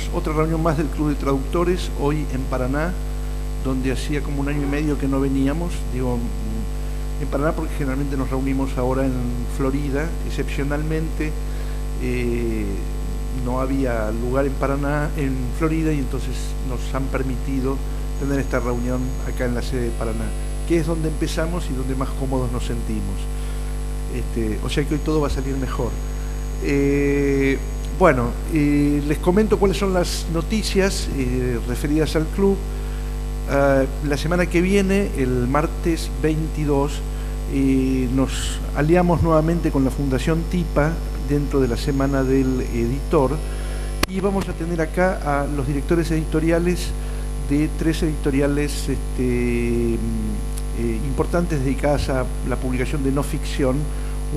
tenemos otra reunión más del Club de Traductores, hoy en Paraná, donde hacía como 1 año y medio que no veníamos. Digo, en Paraná porque generalmente nos reunimos ahora en Florida. Excepcionalmente no había lugar en Paraná, en Florida, y entonces nos han permitido tener esta reunión acá en la sede de Paraná, que es donde empezamos y donde más cómodos nos sentimos. O sea que hoy todo va a salir mejor. Bueno, les comento cuáles son las noticias referidas al club. La semana que viene, el martes 22, nos aliamos nuevamente con la Fundación TIPA dentro de la Semana del Editor, y vamos a tener acá a los directores editoriales de 3 editoriales importantes dedicadas a la publicación de no ficción.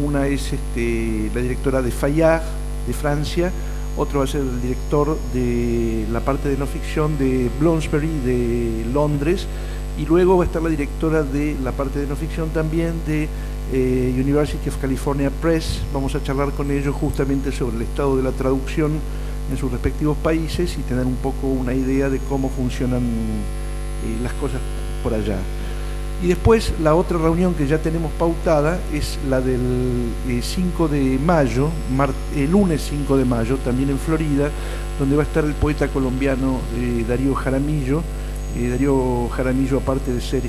Una es la directora de Fayard, de Francia; otro va a ser el director de la parte de no ficción de Bloomsbury, de Londres; y luego va a estar la directora de la parte de no ficción también de University of California Press. Vamos a charlar con ellos justamente sobre el estado de la traducción en sus respectivos países y tener un poco una idea de cómo funcionan las cosas por allá. Y después la otra reunión que ya tenemos pautada es la del 5 de mayo, lunes 5 de mayo, también en Florida, donde va a estar el poeta colombiano Darío Jaramillo. Darío Jaramillo, aparte de ser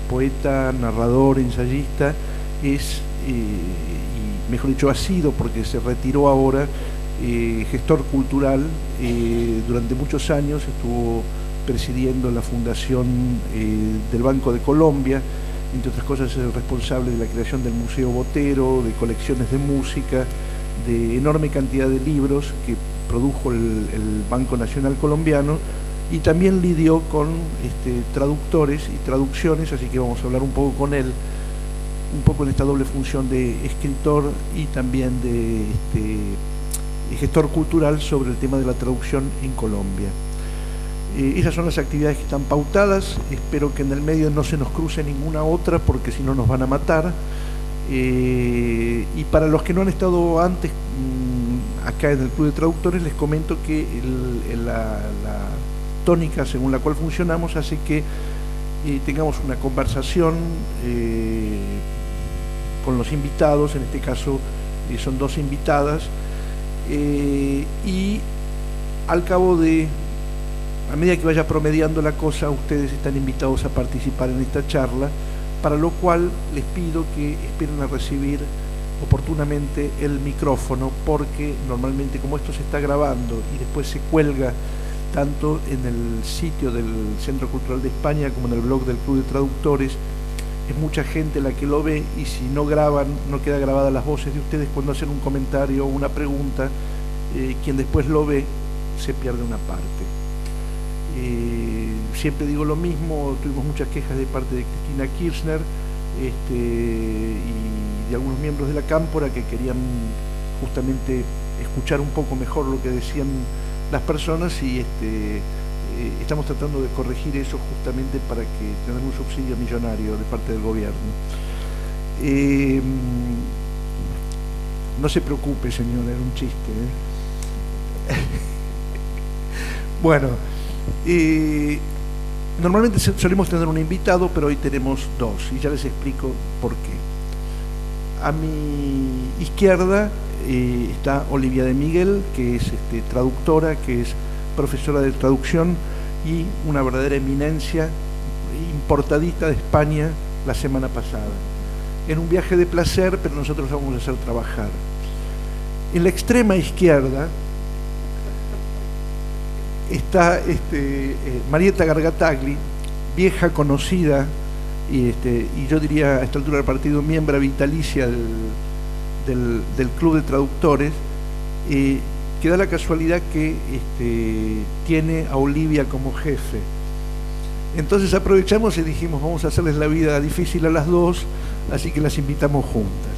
poeta, narrador, ensayista, es, y mejor dicho, ha sido, porque se retiró ahora, gestor cultural. Durante muchos años estuvo presidiendo la fundación del Banco de Colombia. Entre otras cosas, es el responsable de la creación del Museo Botero, de colecciones de música, de enorme cantidad de libros que produjo el Banco Nacional Colombiano, y también lidió con traductores y traducciones, así que vamos a hablar un poco con él, un poco en esta doble función de escritor y también de gestor cultural, sobre el tema de la traducción en Colombia. Esas son las actividades que están pautadas. Espero que en el medio no se nos cruce ninguna otra, porque si no nos van a matar. Y para los que no han estado antes acá en el Club de Traductores, les comento que la tónica según la cual funcionamos hace que tengamos una conversación con los invitados. En este caso son 2 invitadas, y al cabo de, a medida que vaya promediando la cosa, ustedes están invitados a participar en esta charla, para lo cual les pido que esperen a recibir oportunamente el micrófono, porque normalmente, como esto se está grabando y después se cuelga tanto en el sitio del Centro Cultural de España como en el blog del Club de Traductores, es mucha gente la que lo ve, y si no graban, no queda grabadas las voces de ustedes cuando hacen un comentario o una pregunta. Quien después lo ve se pierde una parte. Siempre digo lo mismo. Tuvimos muchas quejas de parte de Cristina Kirchner y de algunos miembros de la Cámpora, que querían justamente escuchar un poco mejor lo que decían las personas, y estamos tratando de corregir eso justamente para que tener un subsidio millonario de parte del gobierno. No se preocupe, señor, era un chiste, Bueno, normalmente solemos tener un invitado, pero hoy tenemos 2, y ya les explico por qué. A mi izquierda está Olivia de Miguel, que es traductora, que es profesora de traducción y una verdadera eminencia, importadita de España la semana pasada, en un viaje de placer, pero nosotros vamos a hacer trabajar. En la extrema izquierda está Marietta Gargatagli, vieja conocida, y yo diría a esta altura del partido miembro vitalicia del Club de Traductores, que da la casualidad que tiene a Olivia como jefe. Entonces aprovechamos y dijimos, vamos a hacerles la vida difícil a las 2, así que las invitamos juntas.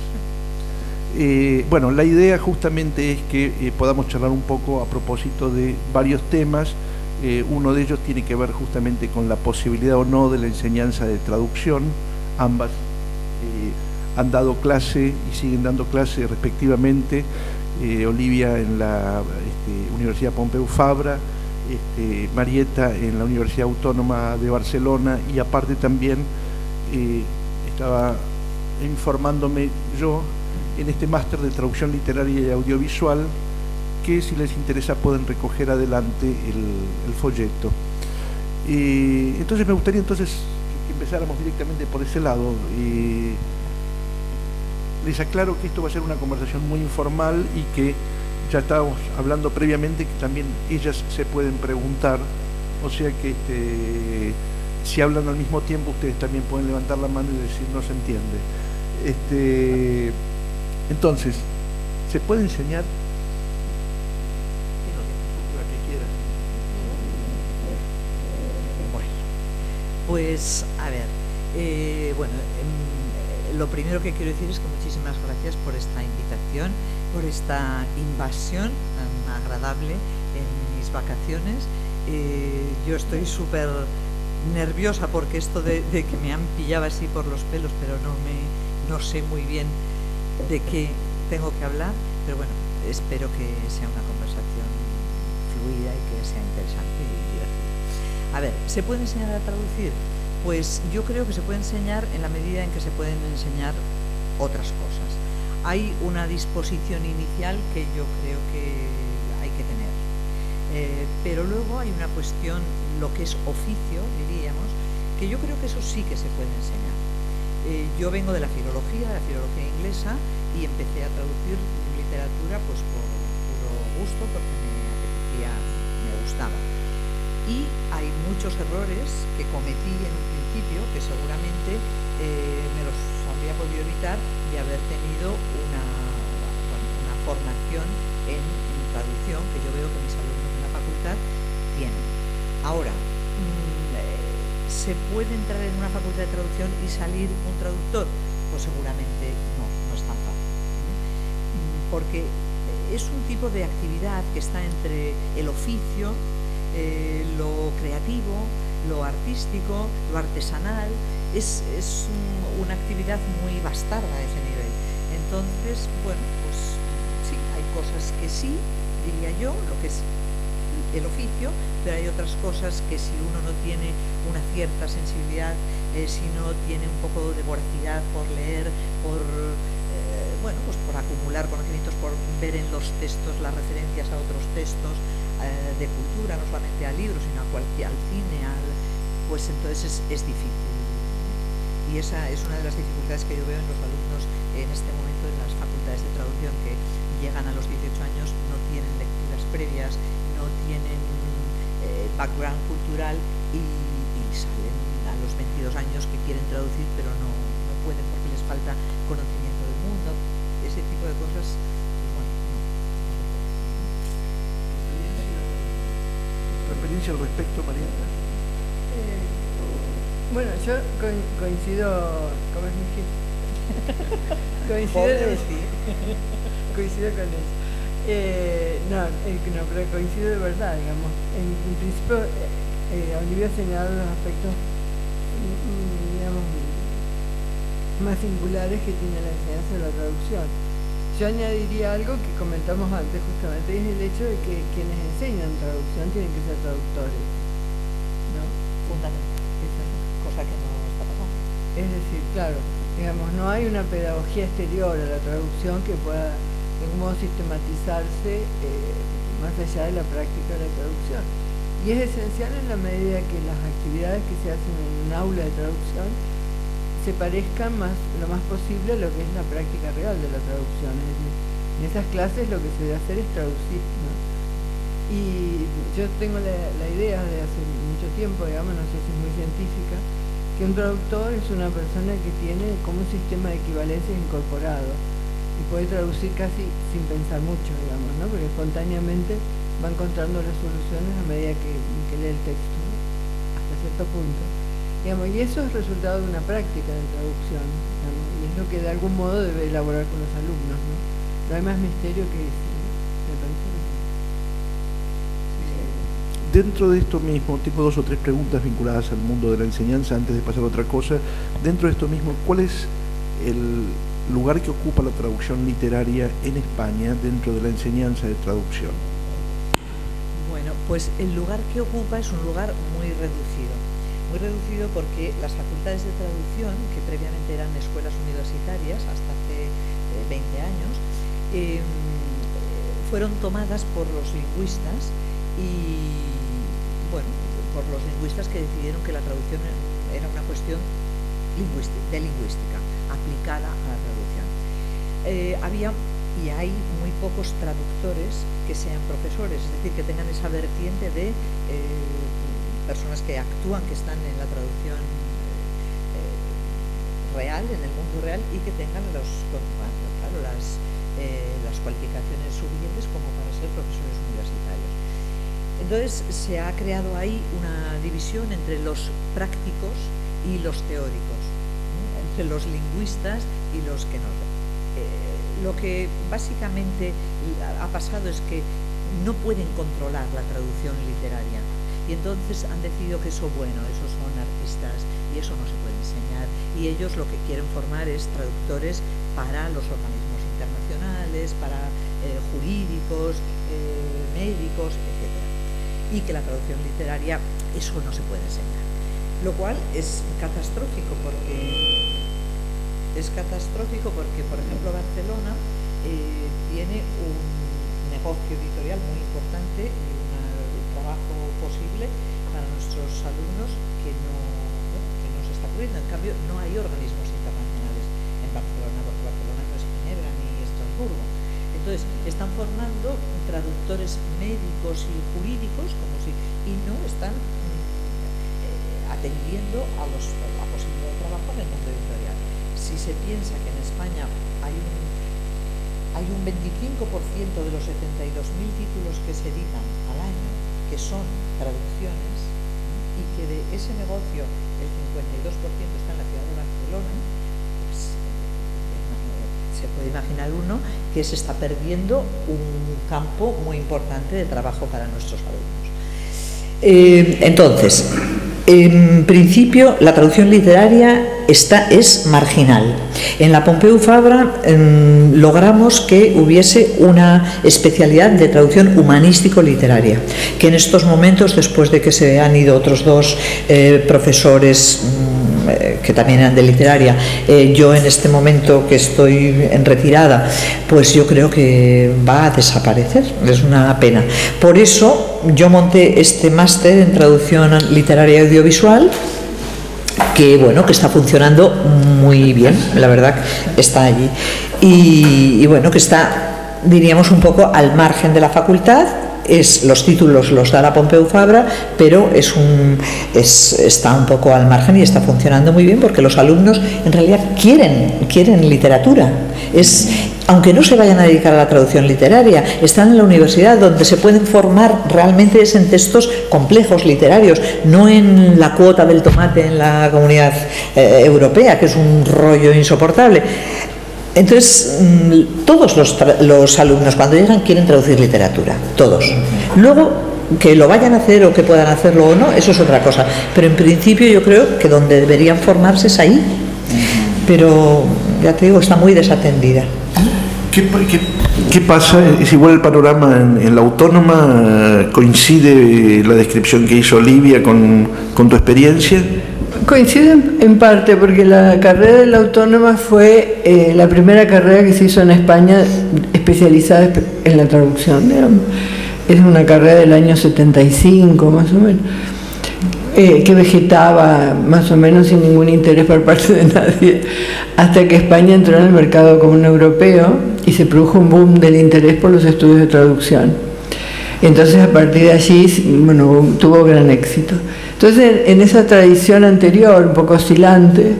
Bueno, la idea justamente es que podamos charlar un poco a propósito de varios temas. Uno de ellos tiene que ver justamente con la posibilidad o no de la enseñanza de traducción. Ambas han dado clase y siguen dando clase respectivamente Olivia en la Universidad Pompeu Fabra, Marieta en la Universidad Autónoma de Barcelona, y aparte también estaba informándome yo en este máster de traducción literaria y audiovisual, que si les interesa pueden recoger adelante el folleto. Entonces me gustaría que empezáramos directamente por ese lado. Les aclaro que esto va a ser una conversación muy informal y que ya estábamos hablando previamente que también ellas se pueden preguntar, o sea que si hablan al mismo tiempo ustedes también pueden levantar la mano y decir no se entiende. Entonces, ¿se puede enseñar? Pues, a ver, bueno, lo primero que quiero decir es que muchísimas gracias por esta invitación, por esta invasión tan agradable en mis vacaciones. Yo estoy súper nerviosa porque esto de que me han pillado así por los pelos, pero no sé muy bien de qué tengo que hablar, pero bueno, espero que sea una conversación fluida y que sea interesante y divertida. A ver, ¿se puede enseñar a traducir? Pues yo creo que se puede enseñar en la medida en que se pueden enseñar otras cosas. Hay una disposición inicial que yo creo que hay que tener, pero luego hay una cuestión, lo que es oficio, diríamos, que yo creo que eso sí que se puede enseñar. Yo vengo de la filología inglesa, y empecé a traducir literatura pues por puro gusto, porque me gustaba. Y hay muchos errores que cometí en un principio que seguramente me los habría podido evitar de haber tenido una formación en traducción, que yo veo que mis alumnos en la facultad tienen. Ahora, ¿se puede entrar en una facultad de traducción y salir un traductor? Pues seguramente no es tan fácil. Porque es un tipo de actividad que está entre el oficio, lo creativo, lo artístico, lo artesanal. Es una actividad muy bastarda a ese nivel. Entonces, bueno, pues sí, hay cosas que sí, diría yo, lo que es el oficio, pero hay otras cosas que si uno no tiene una cierta sensibilidad, si no tiene un poco de voracidad por leer, por acumular conocimientos, por ver en los textos las referencias a otros textos de cultura, no solamente al libro, sino al cine, pues entonces es difícil. Y esa es una de las dificultades que yo veo en los alumnos en este momento en las facultades de traducción, que llegan a los 18 años, no tienen lecturas previas, no tienen background cultural y salen a los 22 años que quieren traducir, pero no pueden porque les falta conocimiento del mundo. Ese tipo de cosas, pues bueno, no. ¿Tu experiencia al respecto, Mariana? Bueno, yo coincido, ¿cómo es mi hija? Coincido con eso. Pero coincido de verdad, digamos. En principio, Olivia ha señalado los aspectos, digamos, más singulares que tiene la enseñanza de la traducción. Yo añadiría algo que comentamos antes justamente, es el hecho de que quienes enseñan traducción tienen que ser traductores, ¿no? Fundamental. Esa cosa que no está pasando. Es decir, claro, digamos, no hay una pedagogía exterior a la traducción que pueda de algún modo sistematizarse más allá de la práctica de la traducción. Y es esencial en la medida que las actividades que se hacen en un aula de traducción se parezcan lo más posible a lo que es la práctica real de la traducción. Es decir, en esas clases lo que se debe hacer es traducir, ¿no? Y yo tengo la idea de hace mucho tiempo, digamos, no sé si es muy científica, que un traductor es una persona que tiene como un sistema de equivalencias incorporado y puede traducir casi sin pensar mucho, digamos, ¿no? Porque espontáneamente va encontrando las soluciones a medida que lee el texto, ¿no? Hasta cierto punto. Digamos, y eso es resultado de una práctica de traducción, digamos, y es lo que de algún modo debe elaborar con los alumnos, ¿no? No hay más misterio que eso, ¿no? Me parece que Dentro de esto mismo, tengo 2 o 3 preguntas vinculadas al mundo de la enseñanza antes de pasar a otra cosa. Dentro de esto mismo, ¿cuál es lugar que ocupa la traducción literaria en España dentro de la enseñanza de traducción. Bueno, pues el lugar que ocupa es un lugar muy reducido porque las facultades de traducción, que previamente eran escuelas universitarias hasta hace 20 años, fueron tomadas por los lingüistas y, bueno, por los lingüistas que decidieron que la traducción era una cuestión de lingüística aplicada a la traducción. Había y hay muy pocos traductores que sean profesores, es decir, que tengan esa vertiente de personas que actúan, que están en la traducción real, en el mundo real, y que tengan las cualificaciones suficientes como para ser profesores universitarios. Entonces se ha creado ahí una división entre los prácticos y los teóricos, entre los lingüistas y los que no. Lo que básicamente ha pasado es que no pueden controlar la traducción literaria y entonces han decidido que eso, bueno, esos son artistas y eso no se puede enseñar, y ellos lo que quieren formar es traductores para los organismos internacionales, para jurídicos, médicos, etc. Y que la traducción literaria, eso no se puede enseñar, lo cual es catastrófico porque, por ejemplo, Barcelona tiene un negocio editorial muy importante y un trabajo posible para nuestros alumnos que no se está cubriendo. En cambio, no hay organismos internacionales en Barcelona, porque Barcelona no es Ginebra ni Estrasburgo. Entonces, están formando traductores médicos y jurídicos y no están atendiendo a la posibilidad de trabajo en el mundo editorial. Si se piensa que en España hay un 25% de los 72.000 títulos que se editan al año que son traducciones, y que de ese negocio el 52% está en la ciudad de Barcelona, pues se puede imaginar uno que se está perdiendo un campo muy importante de trabajo para nuestros alumnos. Entonces, en principio, la traducción literaria es marginal. En la Pompeu Fabra logramos que hubiese una especialidad de traducción humanístico-literaria, que en estos momentos, después de que se han ido otros dos profesores que también eran de literaria, yo en este momento que estoy en retirada, pues yo creo que va a desaparecer, es una pena. Por eso yo monté este máster en traducción literaria y audiovisual, que bueno, que está funcionando muy bien, la verdad está allí, y bueno, que está, diríamos, un poco al margen de la facultad. Los títulos los da la Pompeu Fabra, pero está un poco al margen y está funcionando muy bien porque los alumnos en realidad quieren literatura. Aunque no se vayan a dedicar a la traducción literaria, están en la universidad donde se pueden formar realmente en textos complejos literarios, no en la cuota del tomate en la Comunidad Europea, que es un rollo insoportable. Entonces, todos los alumnos cuando llegan quieren traducir literatura, todos. Luego, que lo vayan a hacer o que puedan hacerlo o no, eso es otra cosa. Pero en principio yo creo que donde deberían formarse es ahí. Pero, ya te digo, está muy desatendida. ¿Qué pasa? ¿Es igual el panorama en la Autónoma? ¿Coincide la descripción que hizo Olivia con tu experiencia? Coincide en parte porque la carrera de la Autónoma fue la primera carrera que se hizo en España especializada en la traducción, digamos. Es una carrera del año 75 más o menos, que vegetaba más o menos sin ningún interés por parte de nadie, hasta que España entró en el mercado común europeo y se produjo un boom del interés por los estudios de traducción. Entonces, a partir de allí, bueno, tuvo gran éxito. Entonces, en esa tradición anterior, un poco oscilante,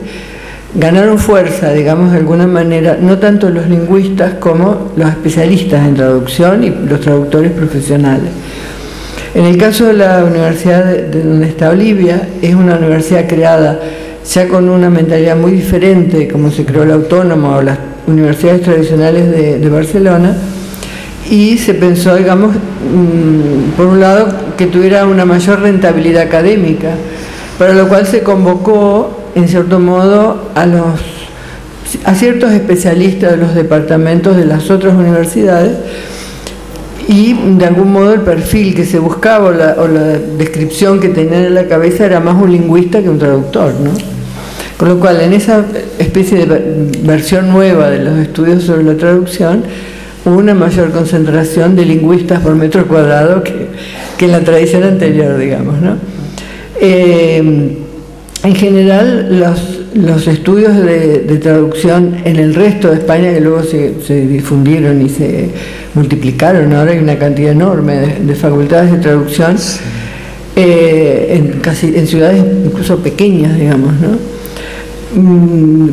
ganaron fuerza, digamos, de alguna manera, no tanto los lingüistas como los especialistas en traducción y los traductores profesionales. En el caso de la universidad de donde está Olivia, es una universidad creada ya con una mentalidad muy diferente, como se creó la Autónoma o las universidades tradicionales de Barcelona, y se pensó, digamos, por un lado, que tuviera una mayor rentabilidad académica, para lo cual se convocó, en cierto modo, a los a ciertos especialistas de los departamentos de las otras universidades, y de algún modo el perfil que se buscaba o la descripción que tenían en la cabeza era más un lingüista que un traductor, ¿no? Con lo cual, en esa especie de versión nueva de los estudios sobre la traducción, hubo una mayor concentración de lingüistas por metro cuadrado que en la tradición anterior, digamos, ¿no? En general, los estudios de traducción en el resto de España, que luego se difundieron y se multiplicaron, ahora hay una cantidad enorme de facultades de traducción, en ciudades incluso pequeñas, digamos, ¿no?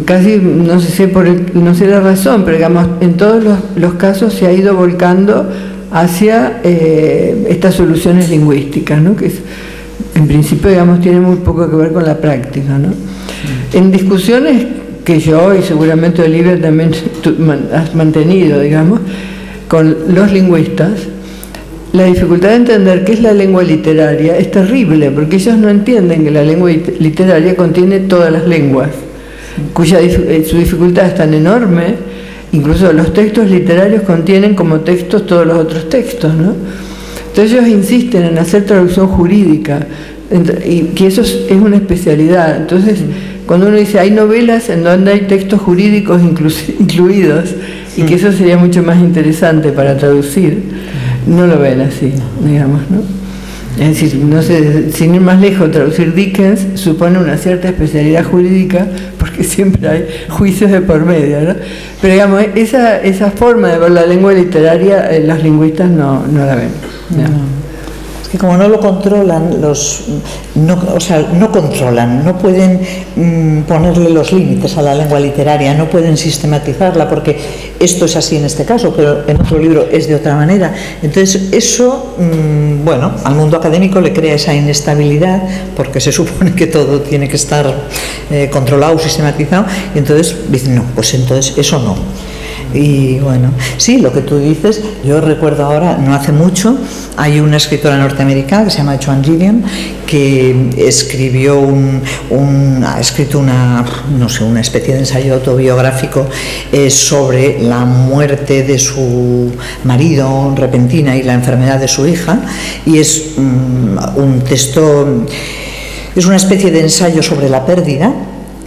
Casi no sé la razón, pero digamos, en todos los casos se ha ido volcando hacia estas soluciones lingüísticas, ¿no? Que en principio, digamos, tiene muy poco que ver con la práctica, ¿no? En discusiones que yo y seguramente Olivia también has mantenido, digamos, con los lingüistas, la dificultad de entender qué es la lengua literaria es terrible, porque ellos no entienden que la lengua literaria contiene todas las lenguas, su dificultad es tan enorme, incluso los textos literarios contienen como textos todos los otros textos, ¿no? Entonces ellos insisten en hacer traducción jurídica, y que eso es una especialidad. Entonces, cuando uno dice hay novelas en donde hay textos jurídicos incluidos, y que eso sería mucho más interesante para traducir, no lo ven así, digamos, ¿no? Es decir, no sé, sin ir más lejos, traducir Dickens supone una cierta especialidad jurídica, porque siempre hay juicios de por medio, ¿no? Pero digamos, esa forma de ver la lengua literaria, los lingüistas no la ven, ¿no? Es que como no lo controlan, no controlan, no pueden ponerle los límites a la lengua literaria, no pueden sistematizarla, porque esto es así en este caso, pero en otro libro es de otra manera. Entonces eso, bueno, al mundo académico le crea esa inestabilidad, porque se supone que todo tiene que estar controlado, sistematizado, y entonces dicen, no, pues entonces eso no. Y bueno, sí, lo que tú dices, yo recuerdo ahora, no hace mucho, hay una escritora norteamericana que se llama Joan Didion, que escribió ha escrito una especie de ensayo autobiográfico sobre la muerte de su marido repentina y la enfermedad de su hija, y es un texto, es una especie de ensayo sobre la pérdida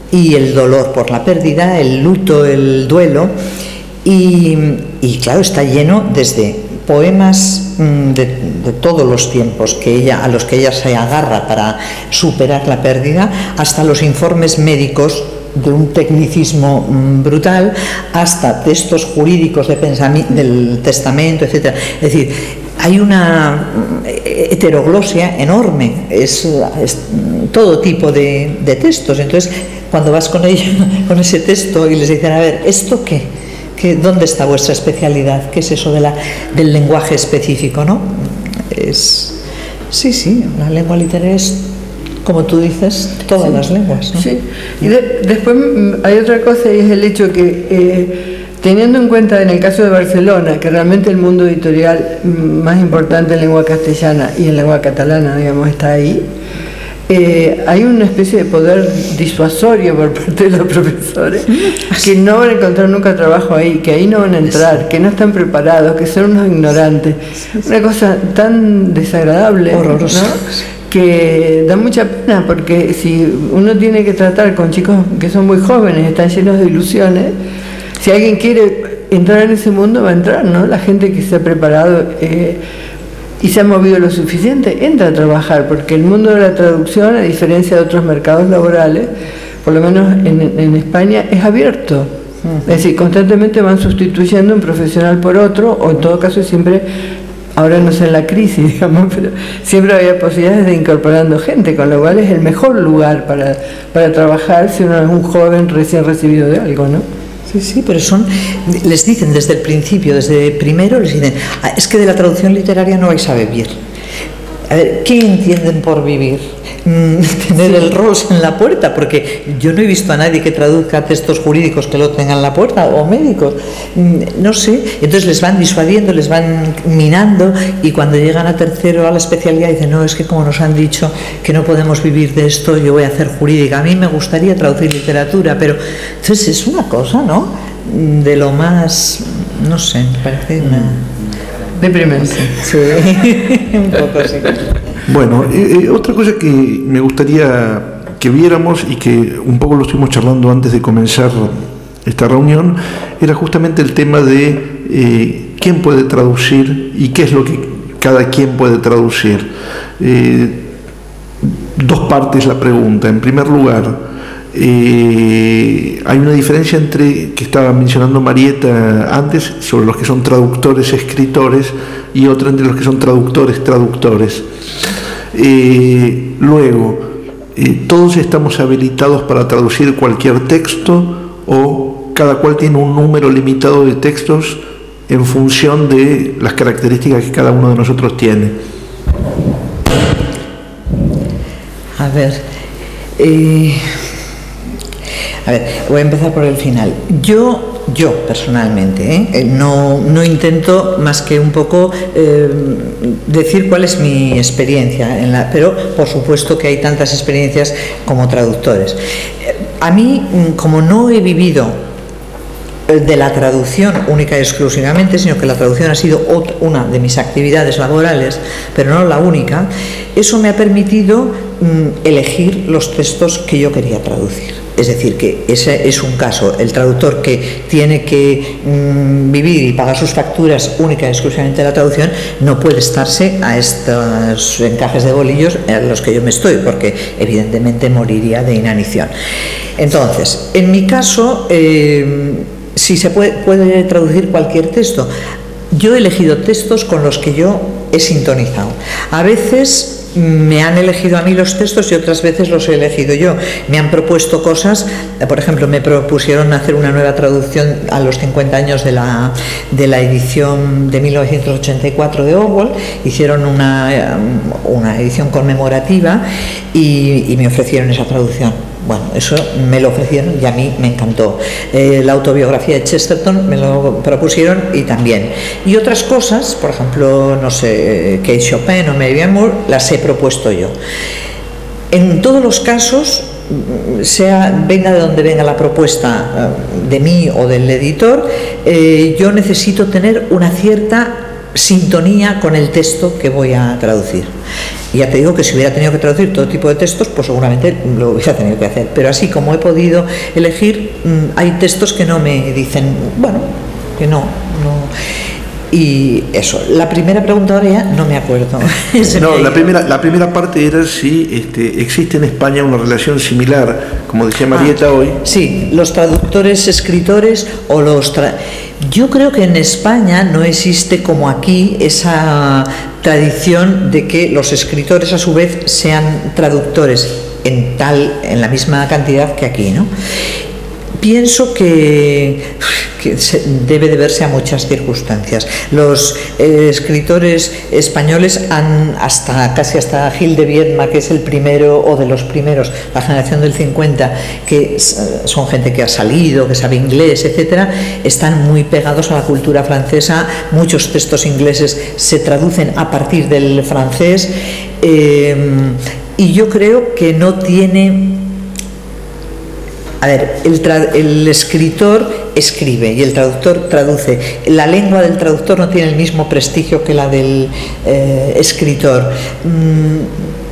y el dolor por la pérdida, el luto, el duelo. Y claro, está lleno desde poemas de todos los tiempos a los que ella se agarra para superar la pérdida, hasta los informes médicos de un tecnicismo brutal, hasta textos jurídicos del testamento, etc. Es decir, hay una heteroglosia enorme, es todo tipo de textos. Entonces, cuando vas con ella, con ese texto, y les dicen, a ver, ¿esto qué? ¿Dónde está vuestra especialidad? ¿Qué es eso del lenguaje específico, no? Sí, la lengua literaria es, como tú dices, todas las lenguas, ¿no? Sí. Y después hay otra cosa, y es el hecho que, teniendo en cuenta en el caso de Barcelona, que realmente el mundo editorial más importante en lengua castellana y en lengua catalana, digamos, está ahí, hay una especie de poder disuasorio por parte de los profesores que no van a encontrar nunca trabajo ahí, que ahí no van a entrar, que no están preparados, que son unos ignorantes. Una cosa tan desagradable, horrorosa, ¿no? Que da mucha pena, porque si uno tiene que tratar con chicos que son muy jóvenes, están llenos de ilusiones, si alguien quiere entrar en ese mundo, va a entrar, ¿no? La gente que se ha preparado y se ha movido lo suficiente, entra a trabajar, porque el mundo de la traducción, a diferencia de otros mercados laborales, por lo menos en España, es abierto. Es decir, constantemente van sustituyendo un profesional por otro, o en todo caso siempre, ahora no sé en la crisis, digamos, pero siempre había posibilidades de incorporando gente, con lo cual es el mejor lugar para trabajar si uno es un joven recién recibido de algo, ¿no? Sí, pero les dicen desde el principio, desde primero, les dicen, es que de la traducción literaria no vais a vivir. A ver, ¿qué entienden por vivir? Tener el Rolls en la puerta, porque yo no he visto a nadie que traduzca textos jurídicos que lo tengan en la puerta, o médicos, no sé. Entonces les van disuadiendo, les van minando, y cuando llegan a tercero a la especialidad dicen, no, es que como nos han dicho que no podemos vivir de esto, yo voy a hacer jurídica. A mí me gustaría traducir literatura, pero entonces es una cosa, ¿no? De lo más, no sé, me parece una... deprimente. Sí, un poco sí. Bueno, otra cosa que me gustaría que viéramos y que un poco lo estuvimos charlando antes de comenzar esta reunión, era justamente el tema de quién puede traducir y qué es lo que cada quien puede traducir. Dos partes la pregunta. En primer lugar, hay una diferencia entre, que estaba mencionando Marieta antes, sobre los que son traductores, escritores, y otra entre los que son traductores, traductores. Luego, ¿todos estamos habilitados para traducir cualquier texto o cada cual tiene un número limitado de textos en función de las características que cada uno de nosotros tiene? A ver, voy a empezar por el final. Yo personalmente, no intento más que un poco decir cuál es mi experiencia, pero por supuesto que hay tantas experiencias como traductores. A mí, como no he vivido de la traducción única y exclusivamente, sino que la traducción ha sido una de mis actividades laborales, pero no la única, eso me ha permitido elegir los textos que yo quería traducir. Es decir, que ese es un caso. El traductor que tiene que vivir y pagar sus facturas única y exclusivamente de la traducción no puede estarse a estos encajes de bolillos en los que yo me estoy, porque evidentemente moriría de inanición. Entonces, en mi caso, si se puede traducir cualquier texto. Yo he elegido textos con los que yo he sintonizado. A veces me han elegido a mí los textos y otras veces los he elegido yo. Me han propuesto cosas, por ejemplo, me propusieron hacer una nueva traducción a los 50 años de la edición de 1984 de Orwell. Hicieron una edición conmemorativa y me ofrecieron esa traducción. Bueno, eso me lo ofrecieron y a mí me encantó. La autobiografía de Chesterton me lo propusieron y también. Y otras cosas, por ejemplo, no sé, Kate Chopin o Mary Moore, las he propuesto yo. En todos los casos, venga de donde venga la propuesta de mí o del editor, yo necesito tener una cierta sintonía con el texto que voy a traducir. Y ya te digo que si hubiera tenido que traducir todo tipo de textos, pues seguramente lo hubiera tenido que hacer. Pero así como he podido elegir, hay textos que no me dicen, bueno, que no. Y eso, la primera pregunta ahora ya no me acuerdo. No, la primera parte era si existe en España una relación similar, como decía Marieta hoy. Sí, los traductores, escritores o los... Yo creo que en España no existe como aquí esa tradición de que los escritores a su vez sean traductores en la misma cantidad que aquí, ¿no? Pienso que debe deberse a muchas circunstancias. Los escritores españoles casi hasta Gil de Viedma, que es el primero o de los primeros, la generación del 50, que son gente que ha salido, que sabe inglés, etcétera, están muy pegados a la cultura francesa. Muchos textos ingleses se traducen a partir del francés, y yo creo que no tiene... A ver, el escritor escribe y el traductor traduce. La lengua del traductor no tiene el mismo prestigio que la del escritor.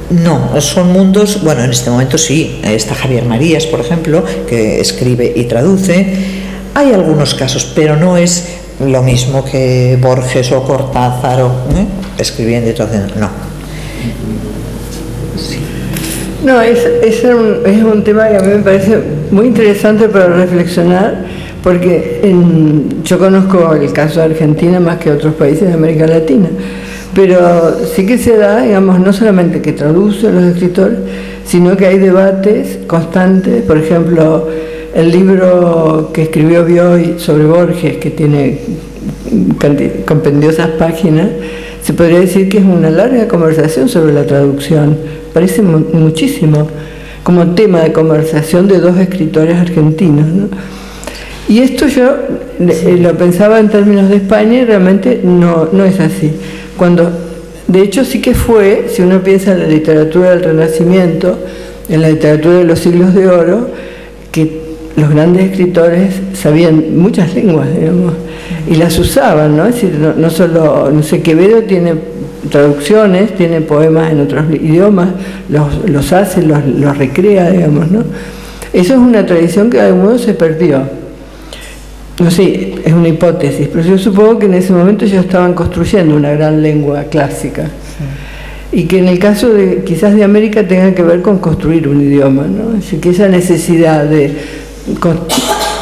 No, son mundos... Bueno, en este momento sí, está Javier Marías, por ejemplo, que escribe y traduce. Hay algunos casos, pero no es lo mismo que Borges o Cortázar escribiendo y traduciendo, no. Sí. No, es un tema que a mí me parece muy interesante para reflexionar, porque yo conozco el caso de Argentina más que otros países de América Latina, pero sí que se da, digamos, no solamente que traducen los escritores, sino que hay debates constantes. Por ejemplo, el libro que escribió Bioy sobre Borges, que tiene compendiosas páginas, se podría decir que es una larga conversación sobre la traducción, parece muchísimo, como tema de conversación de dos escritores argentinos, ¿no? Y esto yo lo pensaba en términos de España y realmente no es así. De hecho sí que fue, si uno piensa en la literatura del Renacimiento, en la literatura de los siglos de oro, que los grandes escritores sabían muchas lenguas, digamos, y las usaban, ¿no? Es decir, no solo, no sé, Quevedo tiene traducciones, tiene poemas en otros idiomas, los hace, los recrea, digamos, ¿no? Eso es una tradición que de algún modo se perdió. No sé, es una hipótesis, pero yo supongo que en ese momento ya estaban construyendo una gran lengua clásica. Sí. Y que en el caso de quizás de América tenga que ver con construir un idioma, ¿no? Es decir, que esa necesidad de,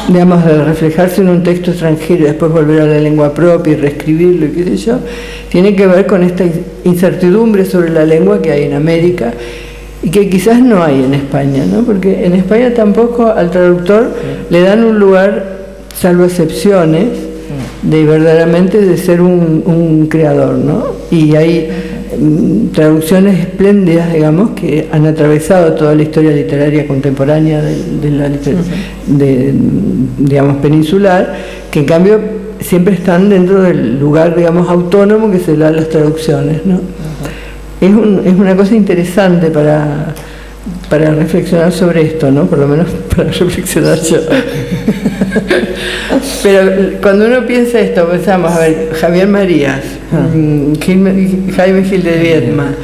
digamos, de reflejarse en un texto extranjero y después volver a la lengua propia y reescribirlo y qué sé yo, tiene que ver con esta incertidumbre sobre la lengua que hay en América y que quizás no hay en España, ¿no? Porque en España tampoco al traductor le dan un lugar, salvo excepciones, de verdaderamente de ser un creador, ¿no? Y hay traducciones espléndidas, digamos, que han atravesado toda la historia literaria contemporánea de la digamos, peninsular, que en cambio siempre están dentro del lugar, digamos, autónomo que se le dan las traducciones, ¿no? Es una cosa interesante para reflexionar sobre esto, ¿no? Por lo menos para reflexionar yo. Pero cuando uno piensa esto, pensamos, a ver, Javier Marías, Jaime Gil de Viedma,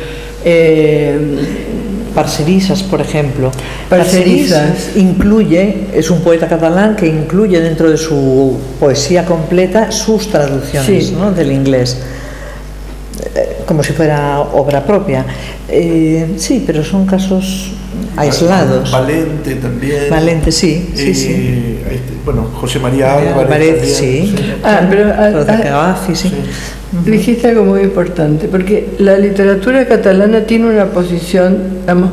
Parcerisas, por ejemplo. Parcerisas es un poeta catalán que incluye dentro de su poesía completa sus traducciones, sí, ¿no? Del inglés, como si fuera obra propia. Sí, pero son casos aislados. Valente también. Valente, sí. Bueno, José María Álvarez también, sí. Pero sí. Dijiste algo muy importante, porque la literatura catalana tiene una posición, digamos,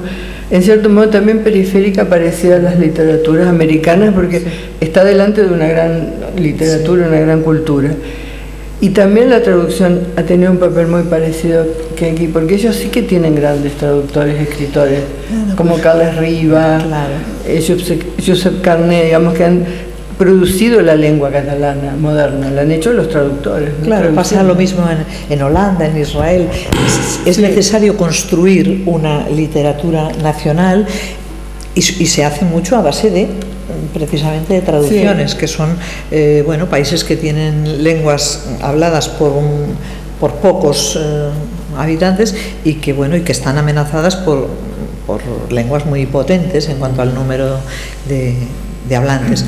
en cierto modo también periférica, parecida a las literaturas americanas, porque está delante de una gran literatura, una gran cultura. Y también la traducción ha tenido un papel muy parecido que aquí, porque ellos sí que tienen grandes traductores, escritores, como Carles Riba, Josep Carné, digamos, que han producido la lengua catalana moderna, la han hecho los traductores, ¿no? Claro, pasa lo mismo en Holanda, en Israel. Es necesario construir una literatura nacional y se hace mucho a base de precisamente de traducciones, que son bueno, países que tienen lenguas habladas por pocos habitantes y que bueno, y que están amenazadas por lenguas muy potentes en cuanto al número de hablantes.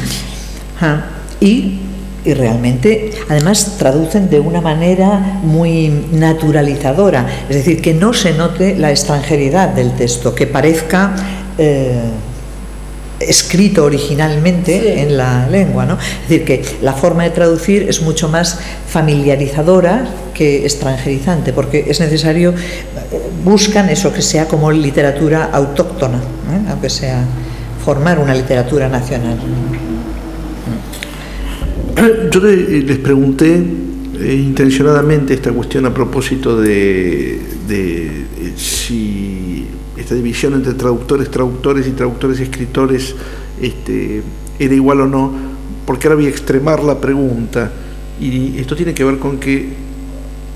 Y realmente además traducen de una manera muy naturalizadora, es decir, que no se note la extranjeridad del texto, que parezca escrito originalmente en la lengua, ¿no? Es decir, que la forma de traducir es mucho más familiarizadora que extranjerizante, porque es necesario, buscan eso, que sea como literatura autóctona, aunque sea formar una literatura nacional. Yo les pregunté intencionadamente esta cuestión a propósito de si esta división entre traductores y traductores-escritores era igual o no, porque ahora voy a extremar la pregunta, y esto tiene que ver con que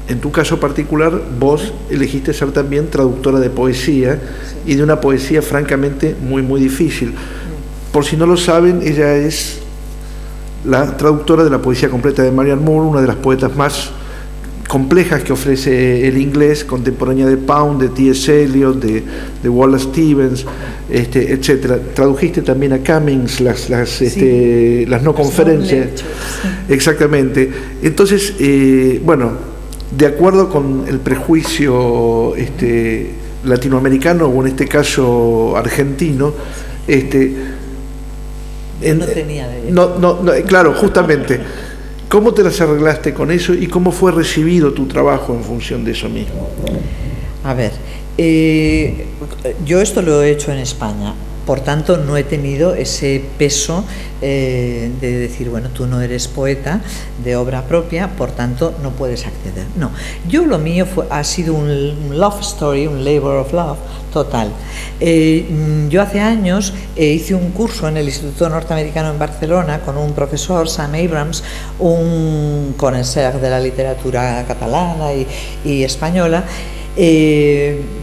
en tu caso particular vos elegiste ser también traductora de poesía, y de una poesía francamente muy muy difícil. Por si no lo saben, ella es la traductora de la poesía completa de Marianne Moore, una de las poetas más complejas que ofrece el inglés, contemporánea de Pound, de T.S. Eliot, de Wallace Stevens, etcétera. Tradujiste también a Cummings las no conferencias. Exactamente. Entonces, bueno, de acuerdo con el prejuicio latinoamericano, o en este caso argentino, no tenía de claro, justamente. ¿Cómo te las arreglaste con eso y cómo fue recibido tu trabajo en función de eso mismo? A ver, yo esto lo he hecho en España. Por tanto, no he tenido ese peso de decir, bueno, tú no eres poeta de obra propia, por tanto no puedes acceder. No, yo lo mío ha sido un love story, un labor of love total. Yo hace años hice un curso en el Instituto Norteamericano en Barcelona con un profesor, Sam Abrams, un connoisseur de la literatura catalana y española,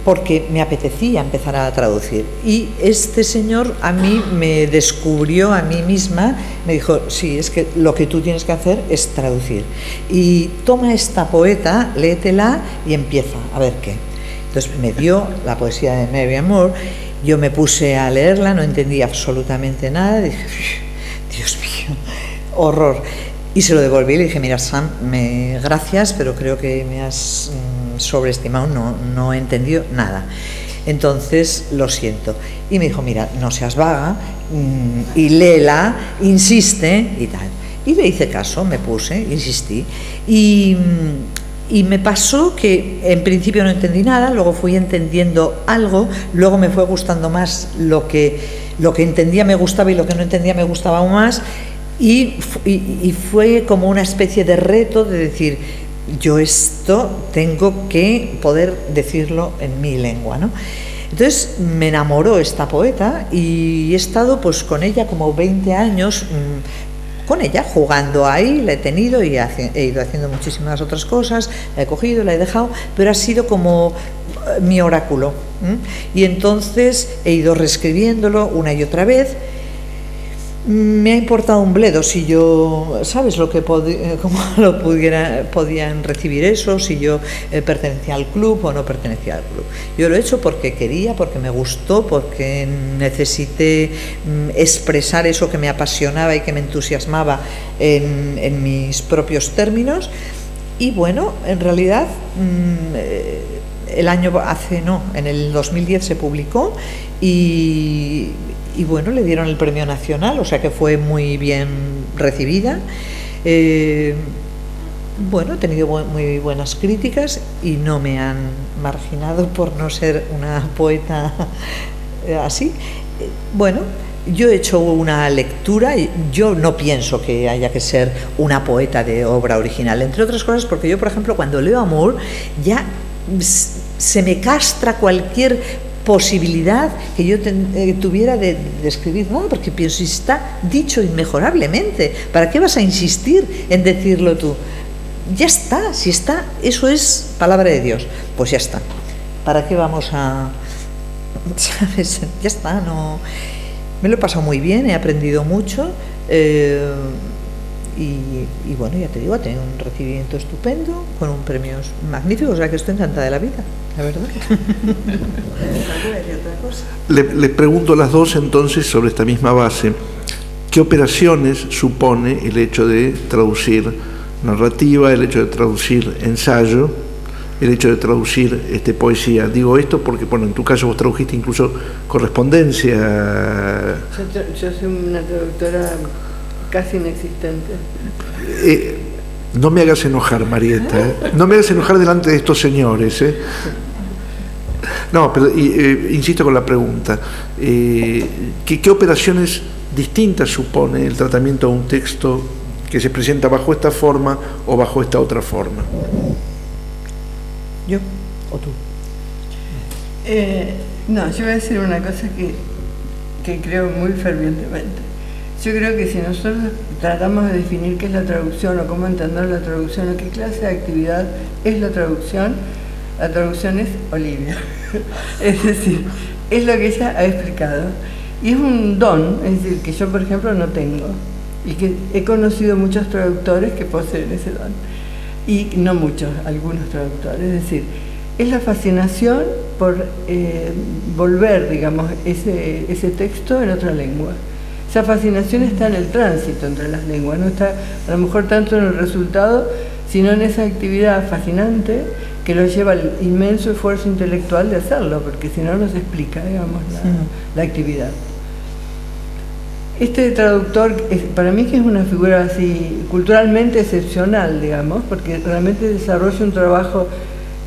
porque me apetecía empezar a traducir, y este señor a mí me descubrió a mí misma, me dijo, sí, es que lo que tú tienes que hacer es traducir, y toma esta poeta, léetela y empieza a ver qué. Entonces me dio la poesía de Mary Moore, yo me puse a leerla, no entendía absolutamente nada, dije, Dios mío, horror. Y se lo devolví y le dije, mira, Sam, gracias, pero creo que me has sobreestimado, no he entendido nada. Entonces, lo siento. Y me dijo, mira, no seas vaga, y léela, insiste, y tal. Y le hice caso, me puse, insistí. Y me pasó que en principio no entendí nada, luego fui entendiendo algo, luego me fue gustando más lo que entendía me gustaba y lo que no entendía me gustaba aún más. Y fue como una especie de reto de decir, yo esto tengo que poder decirlo en mi lengua, ¿no? Entonces me enamoró esta poeta y he estado pues con ella como 20 años, con ella, jugando ahí, la he tenido y he ido haciendo muchísimas otras cosas, la he cogido, la he dejado, pero ha sido como mi oráculo, y entonces he ido reescribiéndolo una y otra vez. Me ha importado un bledo si yo, ¿sabes? Cómo lo podían recibir eso, si yo pertenecía al club o no pertenecía al club. Yo lo he hecho porque quería, porque me gustó, porque necesité expresar eso que me apasionaba y que me entusiasmaba en mis propios términos. Y bueno, en realidad en el 2010 se publicó y bueno, le dieron el premio nacional, o sea que fue muy bien recibida. Bueno, he tenido muy buenas críticas y no me han marginado por no ser una poeta así. Bueno, yo he hecho una lectura y yo no pienso que haya que ser una poeta de obra original, entre otras cosas porque yo, por ejemplo, cuando leo a Moore ya se me castra cualquier posibilidad que yo tuviera de escribir, no, porque pienso, si está dicho inmejorablemente, ¿para qué vas a insistir en decirlo tú? Ya está, si está, eso es palabra de Dios, pues ya está. ¿Para qué vamos a...? ¿Sabes? Ya está, no... Me lo he pasado muy bien, he aprendido mucho, y bueno, ya te digo, ha tenido un recibimiento estupendo, con un premio magnífico, o sea que estoy encantada de la vida, la verdad. Le pregunto a las dos entonces sobre esta misma base, ¿qué operaciones supone el hecho de traducir narrativa, el hecho de traducir ensayo, el hecho de traducir poesía? Digo esto porque, bueno, en tu caso vos tradujiste incluso correspondencia. Yo soy una traductora casi inexistente. No me hagas enojar, Marieta, no me hagas enojar delante de estos señores. No, pero insisto con la pregunta, ¿qué operaciones distintas supone el tratamiento de un texto que se presenta bajo esta forma o bajo esta otra forma? ¿Yo o tú? No, yo voy a decir una cosa que creo muy fervientemente. Yo creo que si nosotros tratamos de definir qué es la traducción o cómo entender la traducción o qué clase de actividad es la traducción es Olivia. Es decir, es lo que ella ha explicado. Y es un don, es decir, que yo, por ejemplo, no tengo. Y que he conocido muchos traductores que poseen ese don. Y no muchos, algunos traductores. Es decir, es la fascinación por volver, digamos, ese texto en otra lengua. Esa fascinación está en el tránsito entre las lenguas, no está a lo mejor tanto en el resultado, sino en esa actividad fascinante que lo lleva al inmenso esfuerzo intelectual de hacerlo, porque si no, no se explica, digamos, la actividad. Este traductor, para mí que es una figura así culturalmente excepcional, digamos, porque realmente desarrolla un trabajo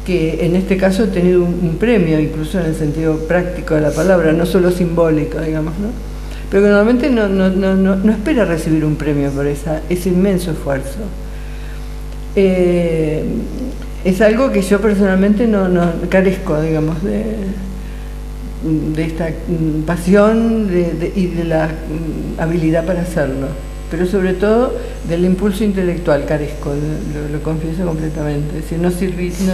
que en este caso ha tenido un premio, incluso en el sentido práctico de la palabra, no solo simbólico, digamos, ¿no? Pero que normalmente no espera recibir un premio por ese inmenso esfuerzo. Es algo que yo personalmente no carezco, digamos, de esta pasión y de la habilidad para hacerlo, pero sobre todo del impulso intelectual carezco, lo confieso completamente, es decir, no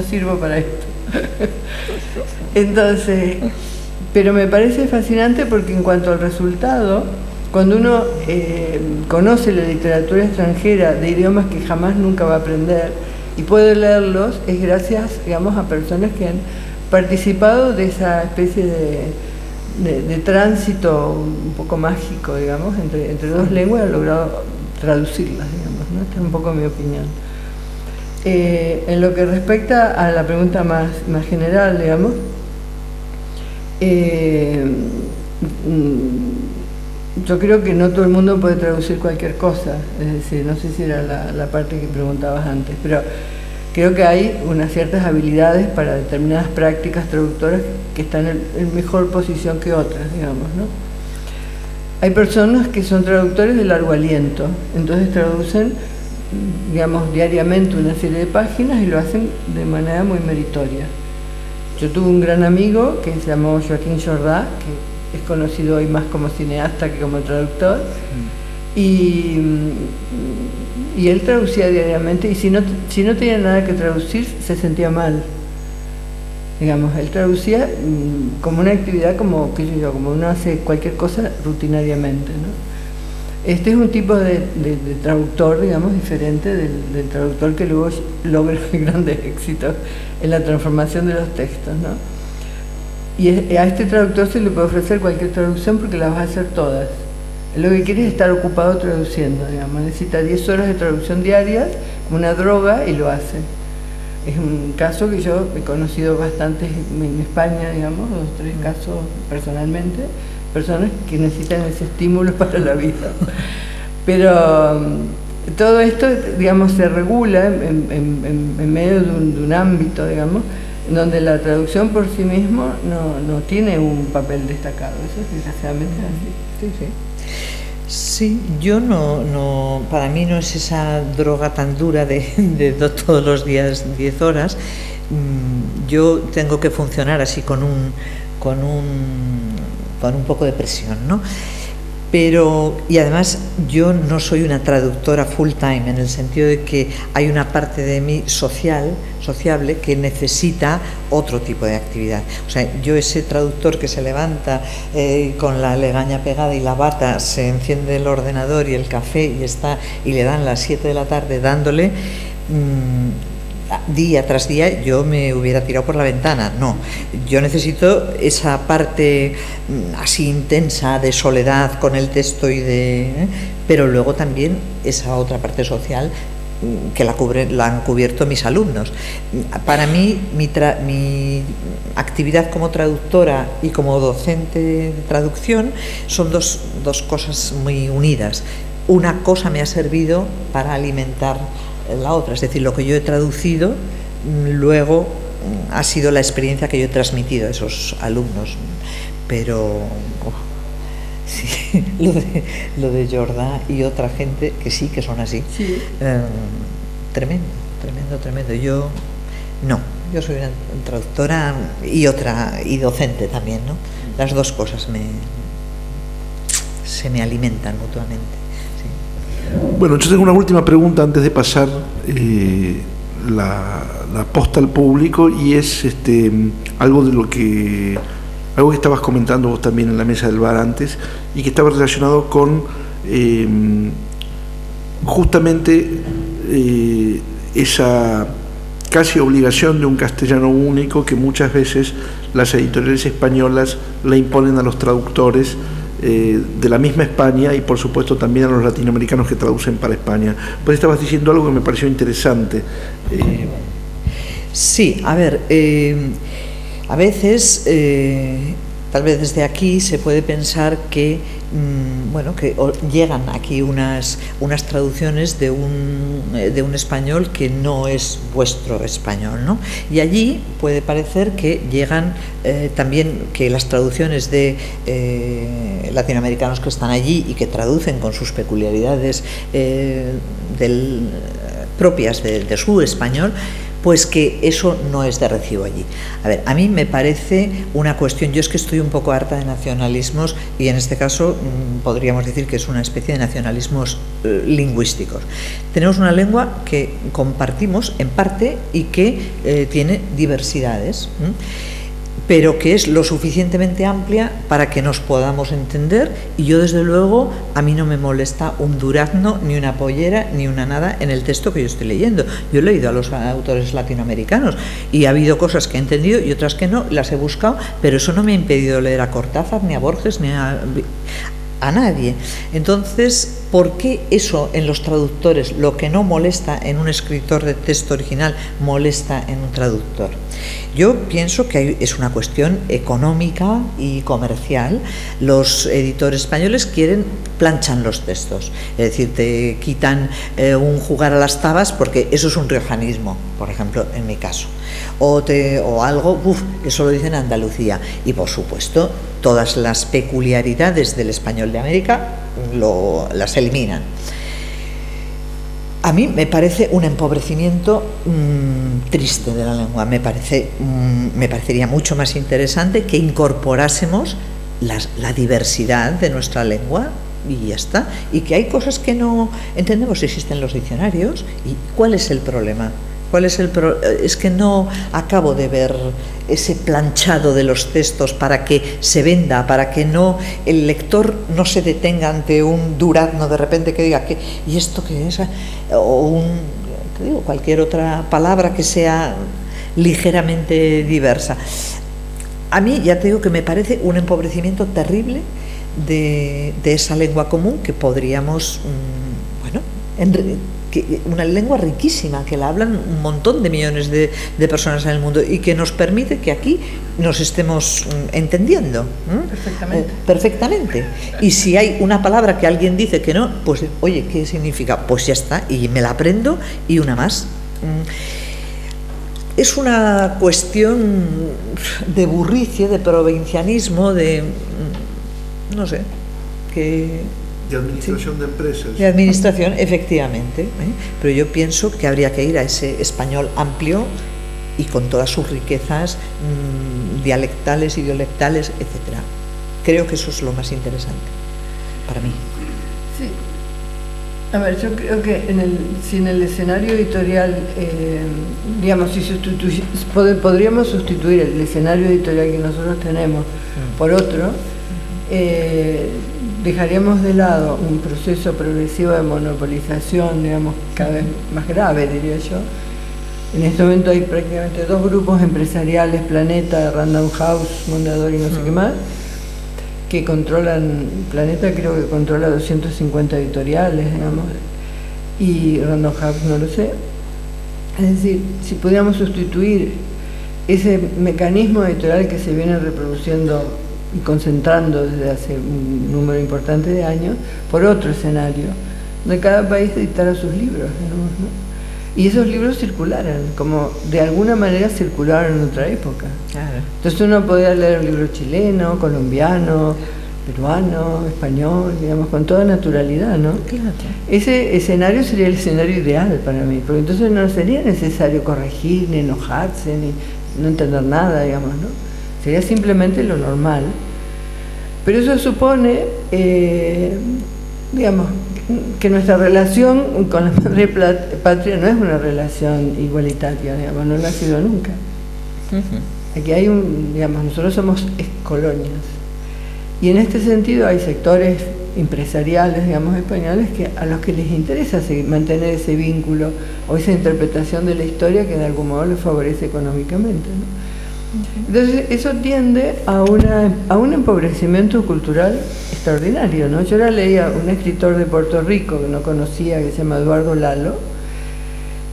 sirvo para esto. Entonces, pero me parece fascinante porque en cuanto al resultado, cuando uno conoce la literatura extranjera de idiomas que jamás nunca va a aprender y puede leerlos, es gracias, digamos, a personas que han participado de esa especie de tránsito un poco mágico, digamos, entre dos lenguas, y han logrado traducirlas, digamos, ¿no? Esta es un poco mi opinión. En lo que respecta a la pregunta más general, digamos, yo creo que no todo el mundo puede traducir cualquier cosa, es decir, no sé si era la parte que preguntabas antes, pero creo que hay unas ciertas habilidades para determinadas prácticas traductoras que están en mejor posición que otras, digamos, ¿no? Hay personas que son traductores de largo aliento, entonces traducen, digamos, diariamente una serie de páginas y lo hacen de manera muy meritoria. Yo tuve un gran amigo que se llamó Joaquín Jordá, que es conocido hoy más como cineasta que como traductor, y él traducía diariamente, y si no tenía nada que traducir, se sentía mal. Digamos, él traducía como una actividad como uno hace cualquier cosa rutinariamente, ¿no? Este es un tipo de traductor, digamos, diferente del traductor que luego logra grandes éxitos en la transformación de los textos, ¿no? Y a este traductor se le puede ofrecer cualquier traducción porque las va a hacer todas. Lo que quiere es estar ocupado traduciendo, digamos. Necesita 10 horas de traducción diarias, como una droga, y lo hace. Es un caso que yo he conocido bastante en España, digamos, 2 o 3 casos personalmente, personas que necesitan ese estímulo para la vida. Pero todo esto, digamos, se regula en medio de un ámbito, digamos, donde la traducción por sí mismo no tiene un papel destacado. Eso es desgraciadamente así. Sí, sí. Sí, yo para mí no es esa droga tan dura de todos los días 10 horas. Yo tengo que funcionar así con un poco de presión, ¿no? Y además yo no soy una traductora full time, en el sentido de que hay una parte de mí sociable que necesita otro tipo de actividad. O sea, yo ese traductor que se levanta con la legaña pegada y la bata, se enciende el ordenador y el café y le dan las 7 de la tarde dándole, día tras día yo me hubiera tirado por la ventana. No, yo necesito esa parte así intensa de soledad con el texto pero luego también esa otra parte social que la han cubierto mis alumnos. Para mí mi actividad como traductora y como docente de traducción son dos cosas muy unidas. Una cosa me ha servido para alimentar la otra, es decir, lo que yo he traducido luego ha sido la experiencia que yo he transmitido a esos alumnos. Pero sí, lo de Jordá y otra gente que sí que son así, sí. Tremendo. Yo soy una traductora y docente también, ¿no? Las dos cosas se me alimentan mutuamente. Bueno, yo tengo una última pregunta antes de pasar la posta al público, y es algo que estabas comentando vos también en la mesa del bar antes, y que estaba relacionado con justamente esa casi obligación de un castellano único que muchas veces las editoriales españolas le imponen a los traductores de la misma España, y por supuesto también a los latinoamericanos que traducen para España. Pues estabas diciendo algo que me pareció interesante. Sí, a ver, a veces tal vez desde aquí se puede pensar que, bueno, que llegan aquí unas traducciones de un español que no es vuestro español, ¿no? Y allí puede parecer que llegan también, que las traducciones de latinoamericanos que están allí y que traducen con sus peculiaridades propias de su español, pues que eso no es de recibo allí. A ver, a mí me parece una cuestión, yo es que estoy un poco harta de nacionalismos y en este caso podríamos decir que es una especie de nacionalismos lingüísticos. Tenemos una lengua que compartimos en parte y que tiene diversidades, pero que es lo suficientemente amplia para que nos podamos entender, y yo desde luego, a mí no me molesta un durazno, ni una pollera, ni una nada en el texto que yo estoy leyendo. Yo he leído a los autores latinoamericanos y ha habido cosas que he entendido y otras que no, las he buscado, pero eso no me ha impedido leer a Cortázar, ni a Borges, ni a nadie. Entonces, ¿por qué eso en los traductores, lo que no molesta en un escritor de texto original, molesta en un traductor? Yo pienso que es una cuestión económica y comercial. Los editores españoles planchan los textos, es decir, te quitan un jugar a las tabas, porque eso es un riojanismo, por ejemplo, en mi caso, o algo, eso lo dicen en Andalucía, y por supuesto todas las peculiaridades del español de América las eliminan. A mí me parece un empobrecimiento triste de la lengua. Me parecería mucho más interesante que incorporásemos la diversidad de nuestra lengua y ya está. Y que hay cosas que no entendemos, existen los diccionarios. ¿Y cuál es el problema? Es que no acabo de ver ese planchado de los textos para que se venda, para que el lector no se detenga ante un durazno de repente que diga, ¿y esto qué es? O cualquier otra palabra que sea ligeramente diversa. A mí, ya te digo, que me parece un empobrecimiento terrible de esa lengua común que podríamos, una lengua riquísima, que la hablan un montón de millones de personas en el mundo y que nos permite que aquí nos estemos entendiendo perfectamente. Y si hay una palabra que alguien dice que no, pues oye, ¿qué significa? Pues ya está, y me la aprendo, y una más. Es una cuestión de burricie, de provincianismo, de no sé, que... De administración de empresas. De administración, efectivamente. Pero yo pienso que habría que ir a ese español amplio y con todas sus riquezas dialectales, idiolectales, etc. Creo que eso es lo más interesante para mí. Sí. A ver, yo creo que si en el escenario editorial, digamos, podríamos sustituir el escenario editorial que nosotros tenemos por otro, dejaríamos de lado un proceso progresivo de monopolización, digamos, cada vez más grave, diría yo. En este momento hay prácticamente 2 grupos empresariales, Planeta, Random House, Mondadori y no sé qué más, que controlan. Planeta creo que controla 250 editoriales, digamos, y Random House no lo sé. Es decir, si pudiéramos sustituir ese mecanismo editorial que se viene reproduciendo y concentrando desde hace un número importante de años, por otro escenario, donde cada país editara sus libros, digamos, ¿no? Y esos libros circularan, como de alguna manera circularon en otra época. Claro. Entonces uno podía leer un libro chileno, colombiano, peruano, español, digamos, con toda naturalidad, ¿no? Claro. Ese escenario sería el escenario ideal para mí, porque entonces no sería necesario corregir, ni enojarse, ni no entender nada, digamos, ¿no? Sería simplemente lo normal. Pero eso supone, digamos, que nuestra relación con la madre patria no es una relación igualitaria, digamos, no lo ha sido nunca. Aquí hay digamos, nosotros somos colonias. Y en este sentido hay sectores empresariales, digamos, españoles, a los que les interesa mantener ese vínculo o esa interpretación de la historia que de algún modo les favorece económicamente, ¿no? Entonces eso tiende a un empobrecimiento cultural extraordinario, ¿no? Yo ahora leía un escritor de Puerto Rico que no conocía, que se llama Eduardo Lalo,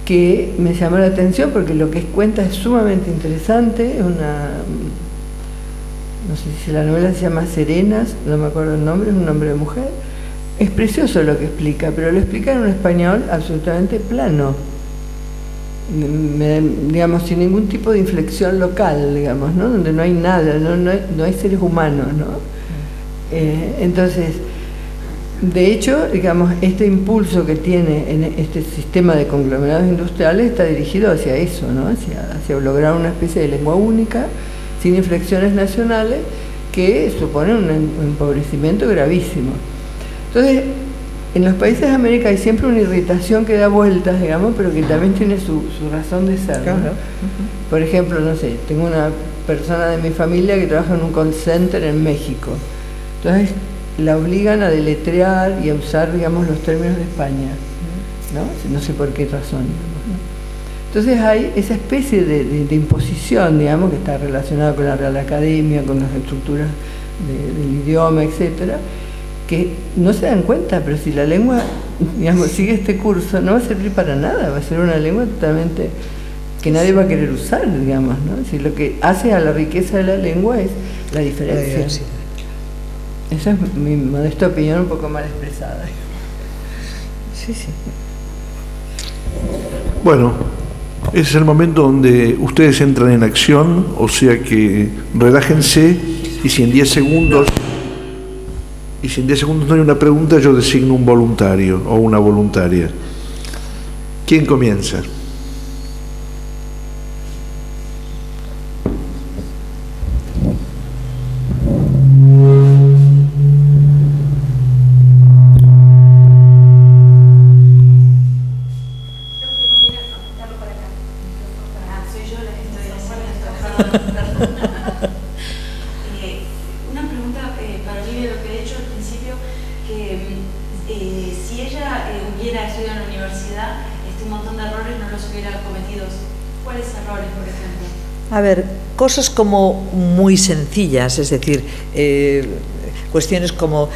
que me llamó la atención porque lo que cuenta es sumamente interesante, no sé si la novela se llama Serenas, no me acuerdo el nombre, es un nombre de mujer. Es precioso lo que explica, pero lo explica en un español absolutamente plano, digamos, sin ningún tipo de inflexión local, digamos, ¿no? Donde no hay nada, no hay seres humanos, ¿no? Entonces, de hecho, digamos, este impulso que tiene en este sistema de conglomerados industriales está dirigido hacia eso, ¿no? Hacia lograr una especie de lengua única, sin inflexiones nacionales, que supone un empobrecimiento gravísimo. Entonces, en los países de América hay siempre una irritación que da vueltas, digamos, pero que también tiene su razón de ser, ¿no? Claro. Por ejemplo, no sé, tengo una persona de mi familia que trabaja en un call center en México. Entonces, la obligan a deletrear y a usar, digamos, los términos de España, ¿no? No sé por qué razón, digamos, ¿no? Entonces hay esa especie de imposición, digamos, que está relacionada con la Real Academia, con las estructuras del idioma, etcétera, que no se dan cuenta, pero si la lengua, digamos, sigue este curso, no va a servir para nada, va a ser una lengua totalmente que nadie va a querer usar, digamos, ¿no? Si lo que hace a la riqueza de la lengua es la diferencia. Esa es mi modesta opinión, un poco mal expresada. Sí, sí. Bueno, ese es el momento donde ustedes entran en acción, o sea que relájense y si en 10 segundos no hay una pregunta, yo designo un voluntario o una voluntaria. ¿Quién comienza? Una pregunta para Olivia, lo que he dicho al principio, que si ella hubiera estudiado en la universidad, un montón de errores no los hubiera cometido. ¿Cuáles errores, por ejemplo? A ver, cosas como muy sencillas, es decir, cuestiones como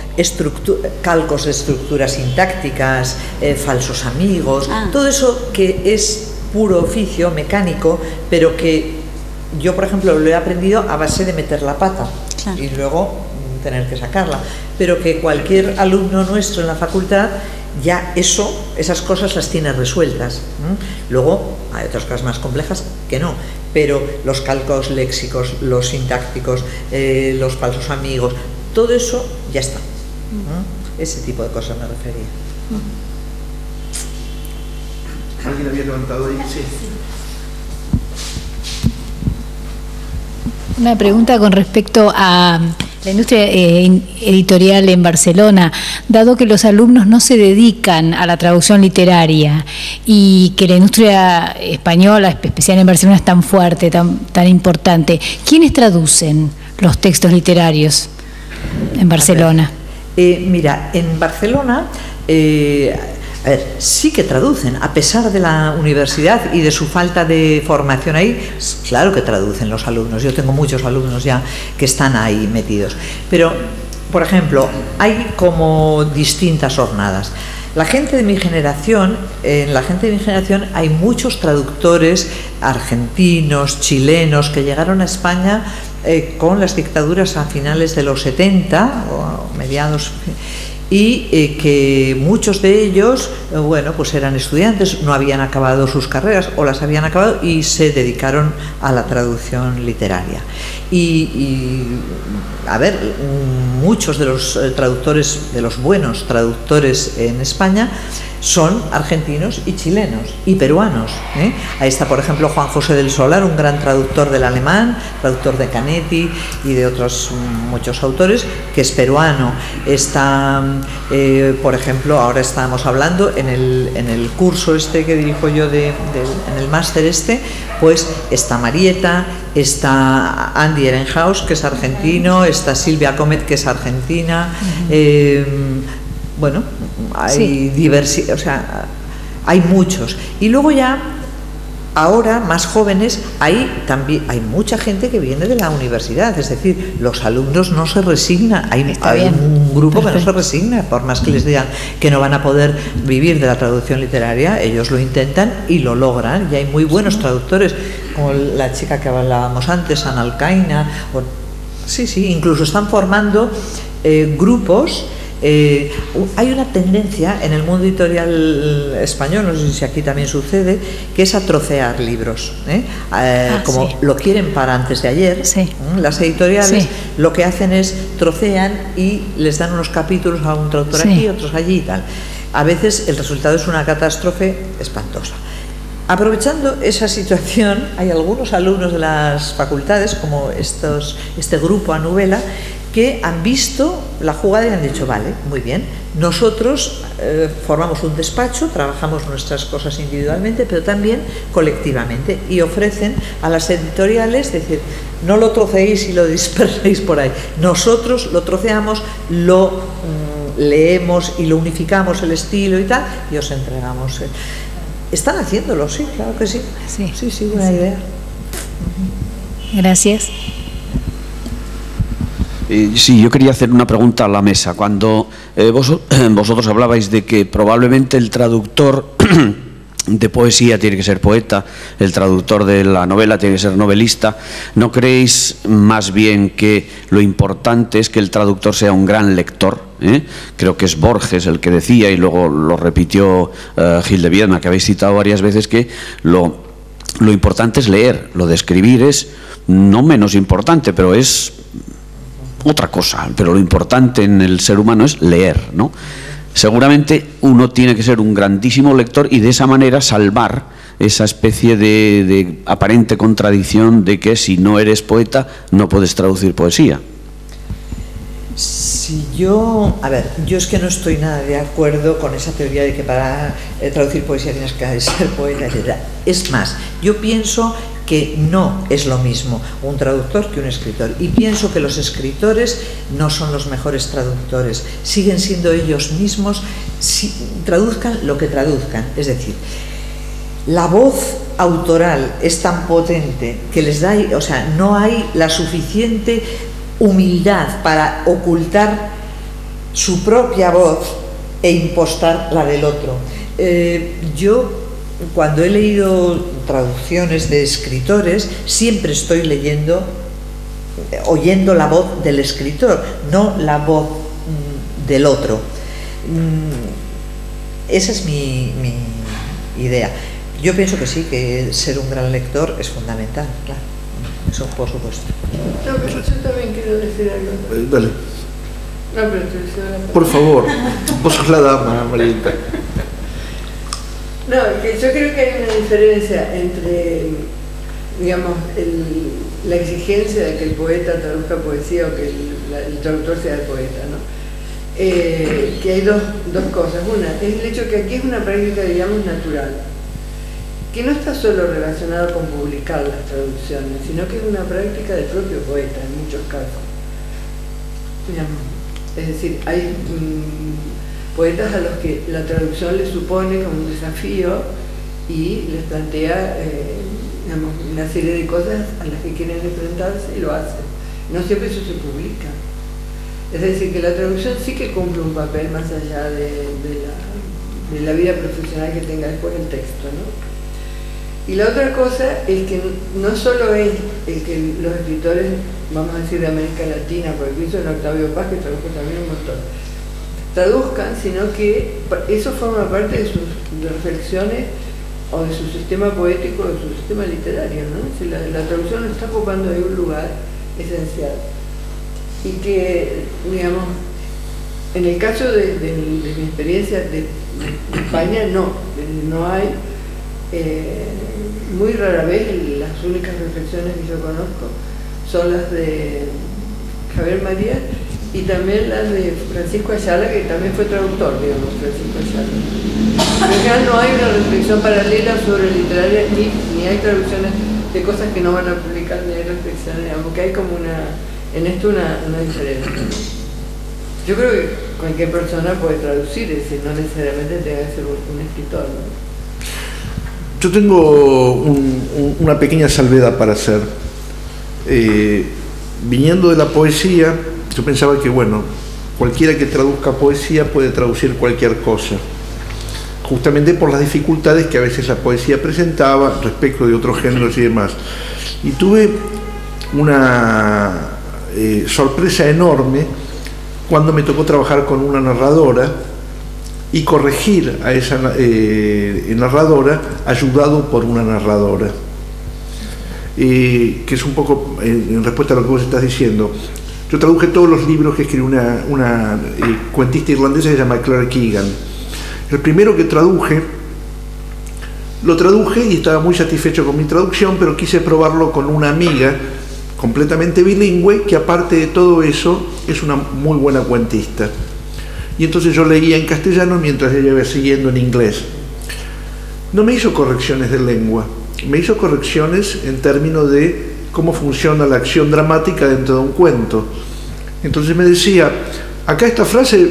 calcos de estructuras sintácticas, falsos amigos, todo eso que es puro oficio mecánico, pero que yo, por ejemplo, lo he aprendido a base de meter la pata, claro, y luego tener que sacarla, pero que cualquier alumno nuestro en la facultad ya esas cosas las tiene resueltas. Luego hay otras cosas más complejas que no, pero los calcos léxicos, los sintácticos, los falsos amigos, todo eso ya está. Ese tipo de cosas me refería. ¿Alguien había levantado ahí? Sí. Una pregunta con respecto a la industria editorial en Barcelona. Dado que los alumnos no se dedican a la traducción literaria y que la industria española, especial en Barcelona, es tan fuerte, tan importante, ¿quiénes traducen los textos literarios en Barcelona? Mira, en Barcelona a ver, sí que traducen, a pesar de la universidad y de su falta de formación ahí, claro que traducen los alumnos. Yo tengo muchos alumnos ya que están ahí metidos. Pero, por ejemplo, hay como distintas jornadas. La gente de mi generación, en la gente de mi generación hay muchos traductores argentinos, chilenos, que llegaron a España con las dictaduras a finales de los 70 o mediados, y que muchos de ellos, bueno, pues eran estudiantes, no habían acabado sus carreras o las habían acabado y se dedicaron a la traducción literaria. Y a ver, muchos de los traductores, de los buenos traductores en España, son argentinos y chilenos y peruanos. Ahí está, por ejemplo, Juan José del Solar, un gran traductor del alemán, traductor de Canetti y de otros muchos autores, que es peruano. Está, por ejemplo, ahora estábamos hablando en el curso este que dirijo yo, en el máster este, pues está Marieta, está Andy Ehrenhaus, que es argentino, está Silvia Comet, que es argentina. Bueno, hay diversidad, o sea, hay muchos. Y luego ya, ahora, más jóvenes, también hay mucha gente que viene de la universidad, es decir, los alumnos no se resignan, hay un grupo que no se resigna, por más que les digan que no van a poder vivir de la traducción literaria, ellos lo intentan y lo logran, y hay muy buenos traductores, como la chica que hablábamos antes, Ana Alcaina, Sí, sí, incluso están formando grupos. Hay una tendencia en el mundo editorial español, no sé si aquí también sucede, que es a trocear libros, como sí. Lo quieren para antes de ayer. Sí. Las editoriales sí. lo que hacen es trocean y les dan unos capítulos a un traductor sí. aquí, otros allí y tal. A veces el resultado es una catástrofe espantosa. Aprovechando esa situación, hay algunos alumnos de las facultades, como este grupo Anuvela, que han visto la jugada y han dicho, vale, muy bien, nosotros formamos un despacho, trabajamos nuestras cosas individualmente, pero también colectivamente, y ofrecen a las editoriales, es decir, no lo troceéis y lo disperséis por ahí, nosotros lo troceamos, lo leemos y lo unificamos el estilo y tal, y os entregamos. Están haciéndolo, sí, claro que sí. Sí, sí, sí, buena sí. idea. Gracias. Sí, yo quería hacer una pregunta a la mesa. Cuando vosotros hablabais de que probablemente el traductor de poesía tiene que ser poeta, el traductor de la novela tiene que ser novelista, ¿no creéis más bien que lo importante es que el traductor sea un gran lector? Creo que es Borges el que decía, y luego lo repitió Gil de Viedma, que habéis citado varias veces, que lo importante es leer, lo de escribir es no menos importante, pero es otra cosa, pero lo importante en el ser humano es leer, ¿no? Seguramente uno tiene que ser un grandísimo lector y de esa manera salvar esa especie de aparente contradicción de que si no eres poeta no puedes traducir poesía. Si yo, a ver, yo es que no estoy nada de acuerdo con esa teoría de que para traducir poesía tienes que ser poeta, etc. Es más, yo pienso que no es lo mismo un traductor que un escritor, y pienso que los escritores no son los mejores traductores, siguen siendo ellos mismos, si traduzcan lo que traduzcan, es decir, la voz autoral es tan potente que les da, o sea, no hay la suficiente humildad para ocultar su propia voz e impostar la del otro. Yo, cuando he leído traducciones de escritores, siempre estoy oyendo la voz del escritor, no la voz del otro. Esa es mi idea. Yo pienso que sí, que ser un gran lector es fundamental, claro. Eso por supuesto. No, pero yo también quiero decir algo. Dale. No, pero te deseo la por favor, vos sos la dama, Marieta. No, que yo creo que hay una diferencia entre, digamos, la exigencia de que el poeta traduzca poesía o que el traductor sea el poeta, ¿no? Que hay dos cosas. Una, es el hecho que aquí es una práctica, digamos, natural, que no está solo relacionada con publicar las traducciones, sino que es una práctica del propio poeta en muchos casos. Es decir, hay poetas a los que la traducción les supone como un desafío y les plantea digamos, una serie de cosas a las que quieren enfrentarse y lo hacen. No siempre eso se publica. Es decir, que la traducción sí que cumple un papel más allá de la vida profesional que tenga después el texto, ¿no? Y la otra cosa es que no solo es el que los escritores, vamos a decir, de América Latina, por el pienso en Octavio Paz, que tradujo también un montón, traduzcan, sino que eso forma parte de sus reflexiones o de su sistema poético, de su sistema literario, ¿no? Si la traducción está ocupando ahí un lugar esencial. Y que, digamos, en el caso de mi experiencia de España, no hay, muy rara vez, las únicas reflexiones que yo conozco son las de Javier María y también las de Francisco Ayala, que también fue traductor, digamos, Francisco Ayala. Pero ya no hay una reflexión paralela sobre literaria, ni hay traducciones de cosas que no van a publicar, ni hay reflexiones, digamos, que hay como en esto una diferencia. Yo creo que cualquier persona puede traducir, es decir, no necesariamente tenga que ser un escritor, ¿no? Yo tengo una pequeña salvedad para hacer. Viniendo de la poesía, yo pensaba que, bueno, cualquiera que traduzca poesía puede traducir cualquier cosa, justamente por las dificultades que a veces la poesía presentaba respecto de otros géneros y demás. Y tuve una sorpresa enorme cuando me tocó trabajar con una narradora y corregir a esa narradora ayudado por una narradora. Que es un poco en respuesta a lo que vos estás diciendo. Yo traduje todos los libros que escribió una cuentista irlandesa que se llama Claire Keegan. El primero que lo traduje y estaba muy satisfecho con mi traducción, pero quise probarlo con una amiga completamente bilingüe que, aparte de todo eso, es una muy buena cuentista. Y entonces yo leía en castellano mientras ella iba siguiendo en inglés. No me hizo correcciones de lengua, me hizo correcciones en términos de cómo funciona la acción dramática dentro de un cuento. Entonces me decía, acá esta frase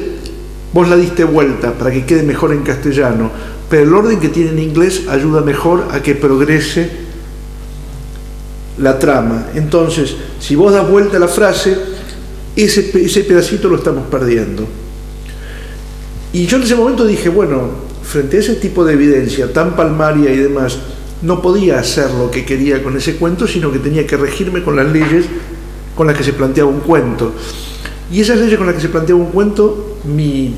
vos la diste vuelta para que quede mejor en castellano, pero el orden que tiene en inglés ayuda mejor a que progrese la trama. Entonces, si vos das vuelta a la frase, ese pedacito lo estamos perdiendo. Y yo en ese momento dije, bueno, frente a ese tipo de evidencia tan palmaria y demás, no podía hacer lo que quería con ese cuento, sino que tenía que regirme con las leyes con las que se planteaba un cuento. Y esas leyes con las que se planteaba un cuento, mi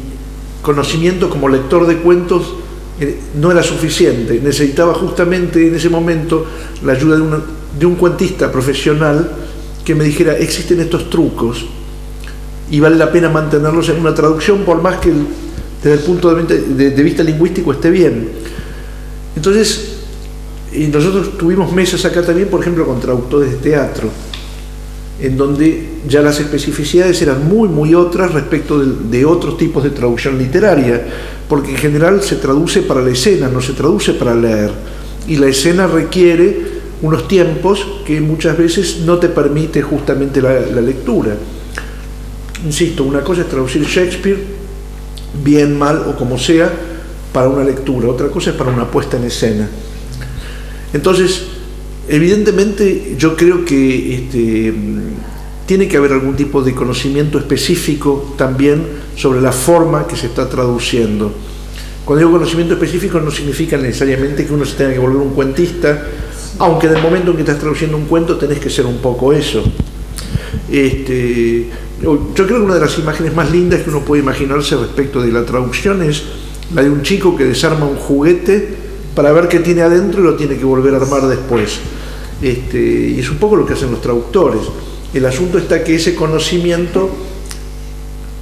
conocimiento como lector de cuentos no era suficiente. Necesitaba justamente en ese momento la ayuda de un cuentista profesional que me dijera, existen estos trucos y vale la pena mantenerlos en una traducción, por más que desde el punto de vista lingüístico esté bien. Entonces, y nosotros tuvimos mesas acá también, por ejemplo, con traductores de teatro, en donde ya las especificidades eran muy otras respecto de otros tipos de traducción literaria, porque en general se traduce para la escena, no se traduce para leer, y la escena requiere unos tiempos que muchas veces no te permite justamente la lectura. Insisto, una cosa es traducir Shakespeare, bien, mal o como sea, para una lectura, otra cosa es para una puesta en escena. Entonces, evidentemente yo creo que tiene que haber algún tipo de conocimiento específico también sobre la forma que se está traduciendo. Cuando digo conocimiento específico no significa necesariamente que uno se tenga que volver un cuentista, aunque en el momento en que estás traduciendo un cuento tenés que ser un poco eso. Yo creo que una de las imágenes más lindas que uno puede imaginarse respecto de la traducción es la de un chico que desarma un juguete para ver qué tiene adentro y lo tiene que volver a armar después. Y es un poco lo que hacen los traductores. El asunto está que ese conocimiento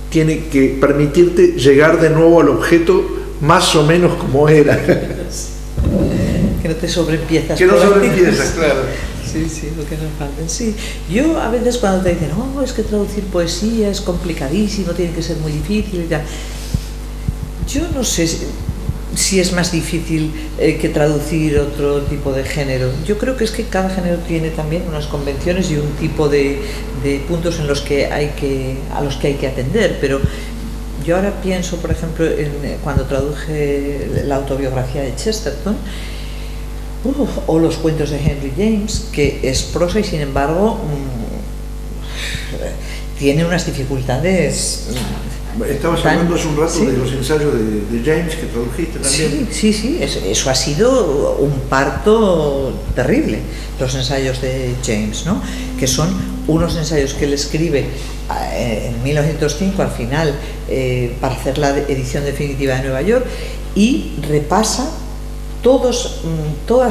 tiene que permitirte llegar de nuevo al objeto más o menos como era. Que no te sobreempiezas. Que no sobreempiezas, claro. Sí, lo que nos falta. Sí, yo a veces cuando te dicen, oh, es que traducir poesía es complicadísimo, tiene que ser muy difícil y tal. Yo no sé si es más difícil que traducir otro tipo de género. Yo creo que es que cada género tiene también unas convenciones y un tipo de puntos en los que a los que hay que atender, pero yo ahora pienso, por ejemplo, cuando traduje la autobiografía de Chesterton, o los cuentos de Henry James, que es prosa y sin embargo tiene unas dificultades. Estabas hablando hace un rato de los ensayos de James que tradujiste también. Sí, eso ha sido un parto terrible, los ensayos de James, ¿no? Que son unos ensayos que él escribe en 1905 al final para hacer la edición definitiva de Nueva York, y repasa toda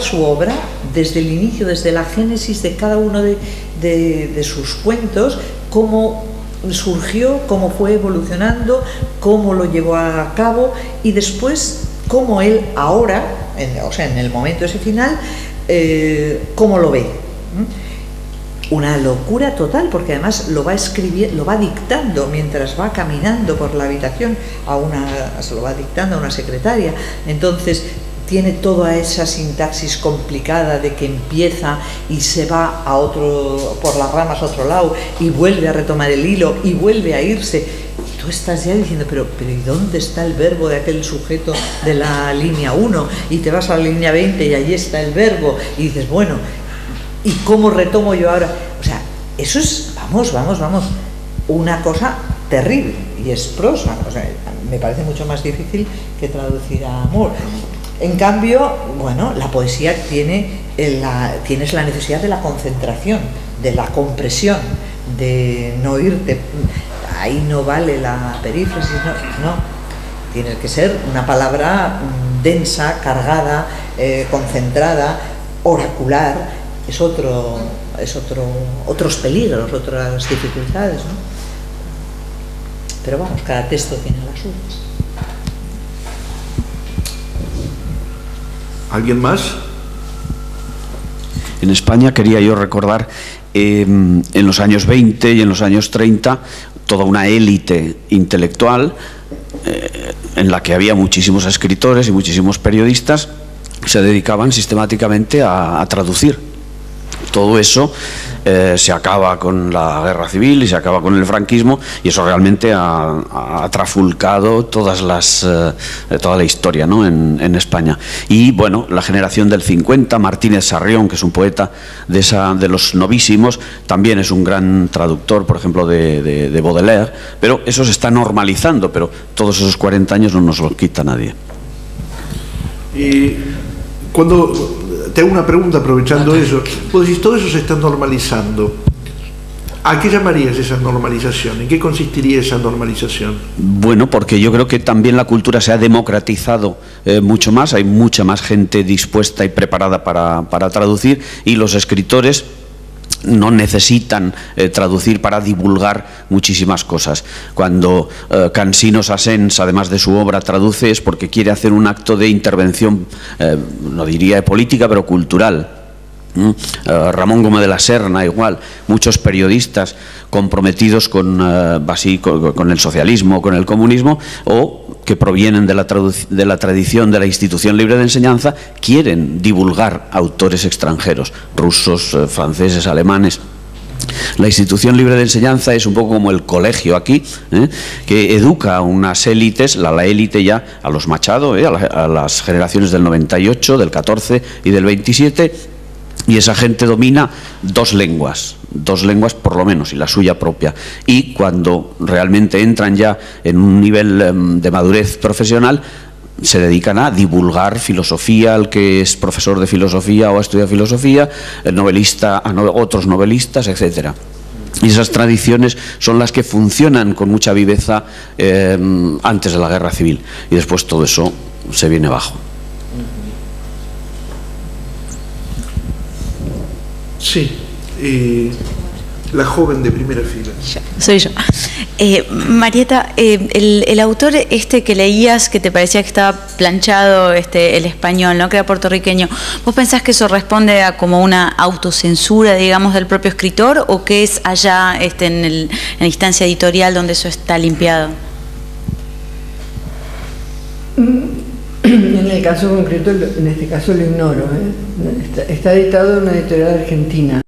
su obra desde el inicio, desde la génesis de cada uno de sus cuentos, cómo surgió, cómo fue evolucionando, cómo lo llevó a cabo y después cómo él ahora, en el momento ese final, cómo lo ve. Una locura total, porque además lo va escribiendo, lo va dictando mientras va caminando por la habitación, se lo va dictando a una secretaria. Entonces tiene toda esa sintaxis complicada de que empieza y se va por las ramas a otro lado y vuelve a retomar el hilo y vuelve a irse. Y tú estás ya diciendo, pero ¿y dónde está el verbo de aquel sujeto de la línea 1? Y te vas a la línea 20 y allí está el verbo y dices, bueno, ¿y cómo retomo yo ahora? O sea, eso es, vamos, una cosa terrible, y es prosa. O sea, me parece mucho más difícil que traducir a Moore. En cambio, bueno, la poesía tienes la necesidad de la concentración, de la compresión, de no irte, ahí no vale la perífrasis, no, tiene que ser una palabra densa, cargada, concentrada, oracular, es otros peligros, otras dificultades, ¿no? Pero vamos, cada texto tiene las suyas. ¿Alguien más? En España quería yo recordar en los años 20 y en los años 30 toda una élite intelectual en la que había muchísimos escritores y muchísimos periodistas que se dedicaban sistemáticamente a traducir. Todo eso se acaba con la guerra civil y se acaba con el franquismo, y eso realmente ha trafulcado toda la historia, ¿no? en España. Y bueno, la generación del 50, Martínez Sarrión, que es un poeta de los novísimos, también es un gran traductor, por ejemplo, de Baudelaire, pero eso se está normalizando, pero todos esos 40 años no nos los quita nadie. Y cuando te hago una pregunta aprovechando eso, vos decís, todo eso se está normalizando. ¿A qué llamarías esa normalización? ¿En qué consistiría esa normalización? Bueno, porque yo creo que también la cultura se ha democratizado mucho más, hay mucha más gente dispuesta y preparada para traducir, y los escritores no necesitan traducir para divulgar muchísimas cosas. Cuando Cansino Sassens, además de su obra, traduce, es porque quiere hacer un acto de intervención, no diría política, pero cultural. Ramón Gómez de la Serna, igual, muchos periodistas comprometidos con el socialismo, con el comunismo, o que provienen de la tradición de la Institución Libre de Enseñanza, quieren divulgar autores extranjeros, rusos, franceses, alemanes. La Institución Libre de Enseñanza es un poco como el colegio aquí, que educa a unas élites, la élite ya, a los Machado, a las generaciones del 98, del 14 y del 27, y esa gente domina dos lenguas por lo menos, y la suya propia. Y cuando realmente entran ya en un nivel de madurez profesional, se dedican a divulgar filosofía, al que es profesor de filosofía o estudia filosofía, el novelista a otros novelistas, etcétera. Y esas tradiciones son las que funcionan con mucha viveza antes de la guerra civil, y después todo eso se viene abajo. Sí, la joven de primera fila. Soy yo. Marieta, el autor que leías, que te parecía que estaba planchado, el español, ¿no? Que era puertorriqueño, ¿vos pensás que eso responde a como una autocensura, digamos, del propio escritor, o que es allá en la instancia editorial donde eso está limpiado? En el caso concreto, en este caso lo ignoro, Está editado en una editorial argentina.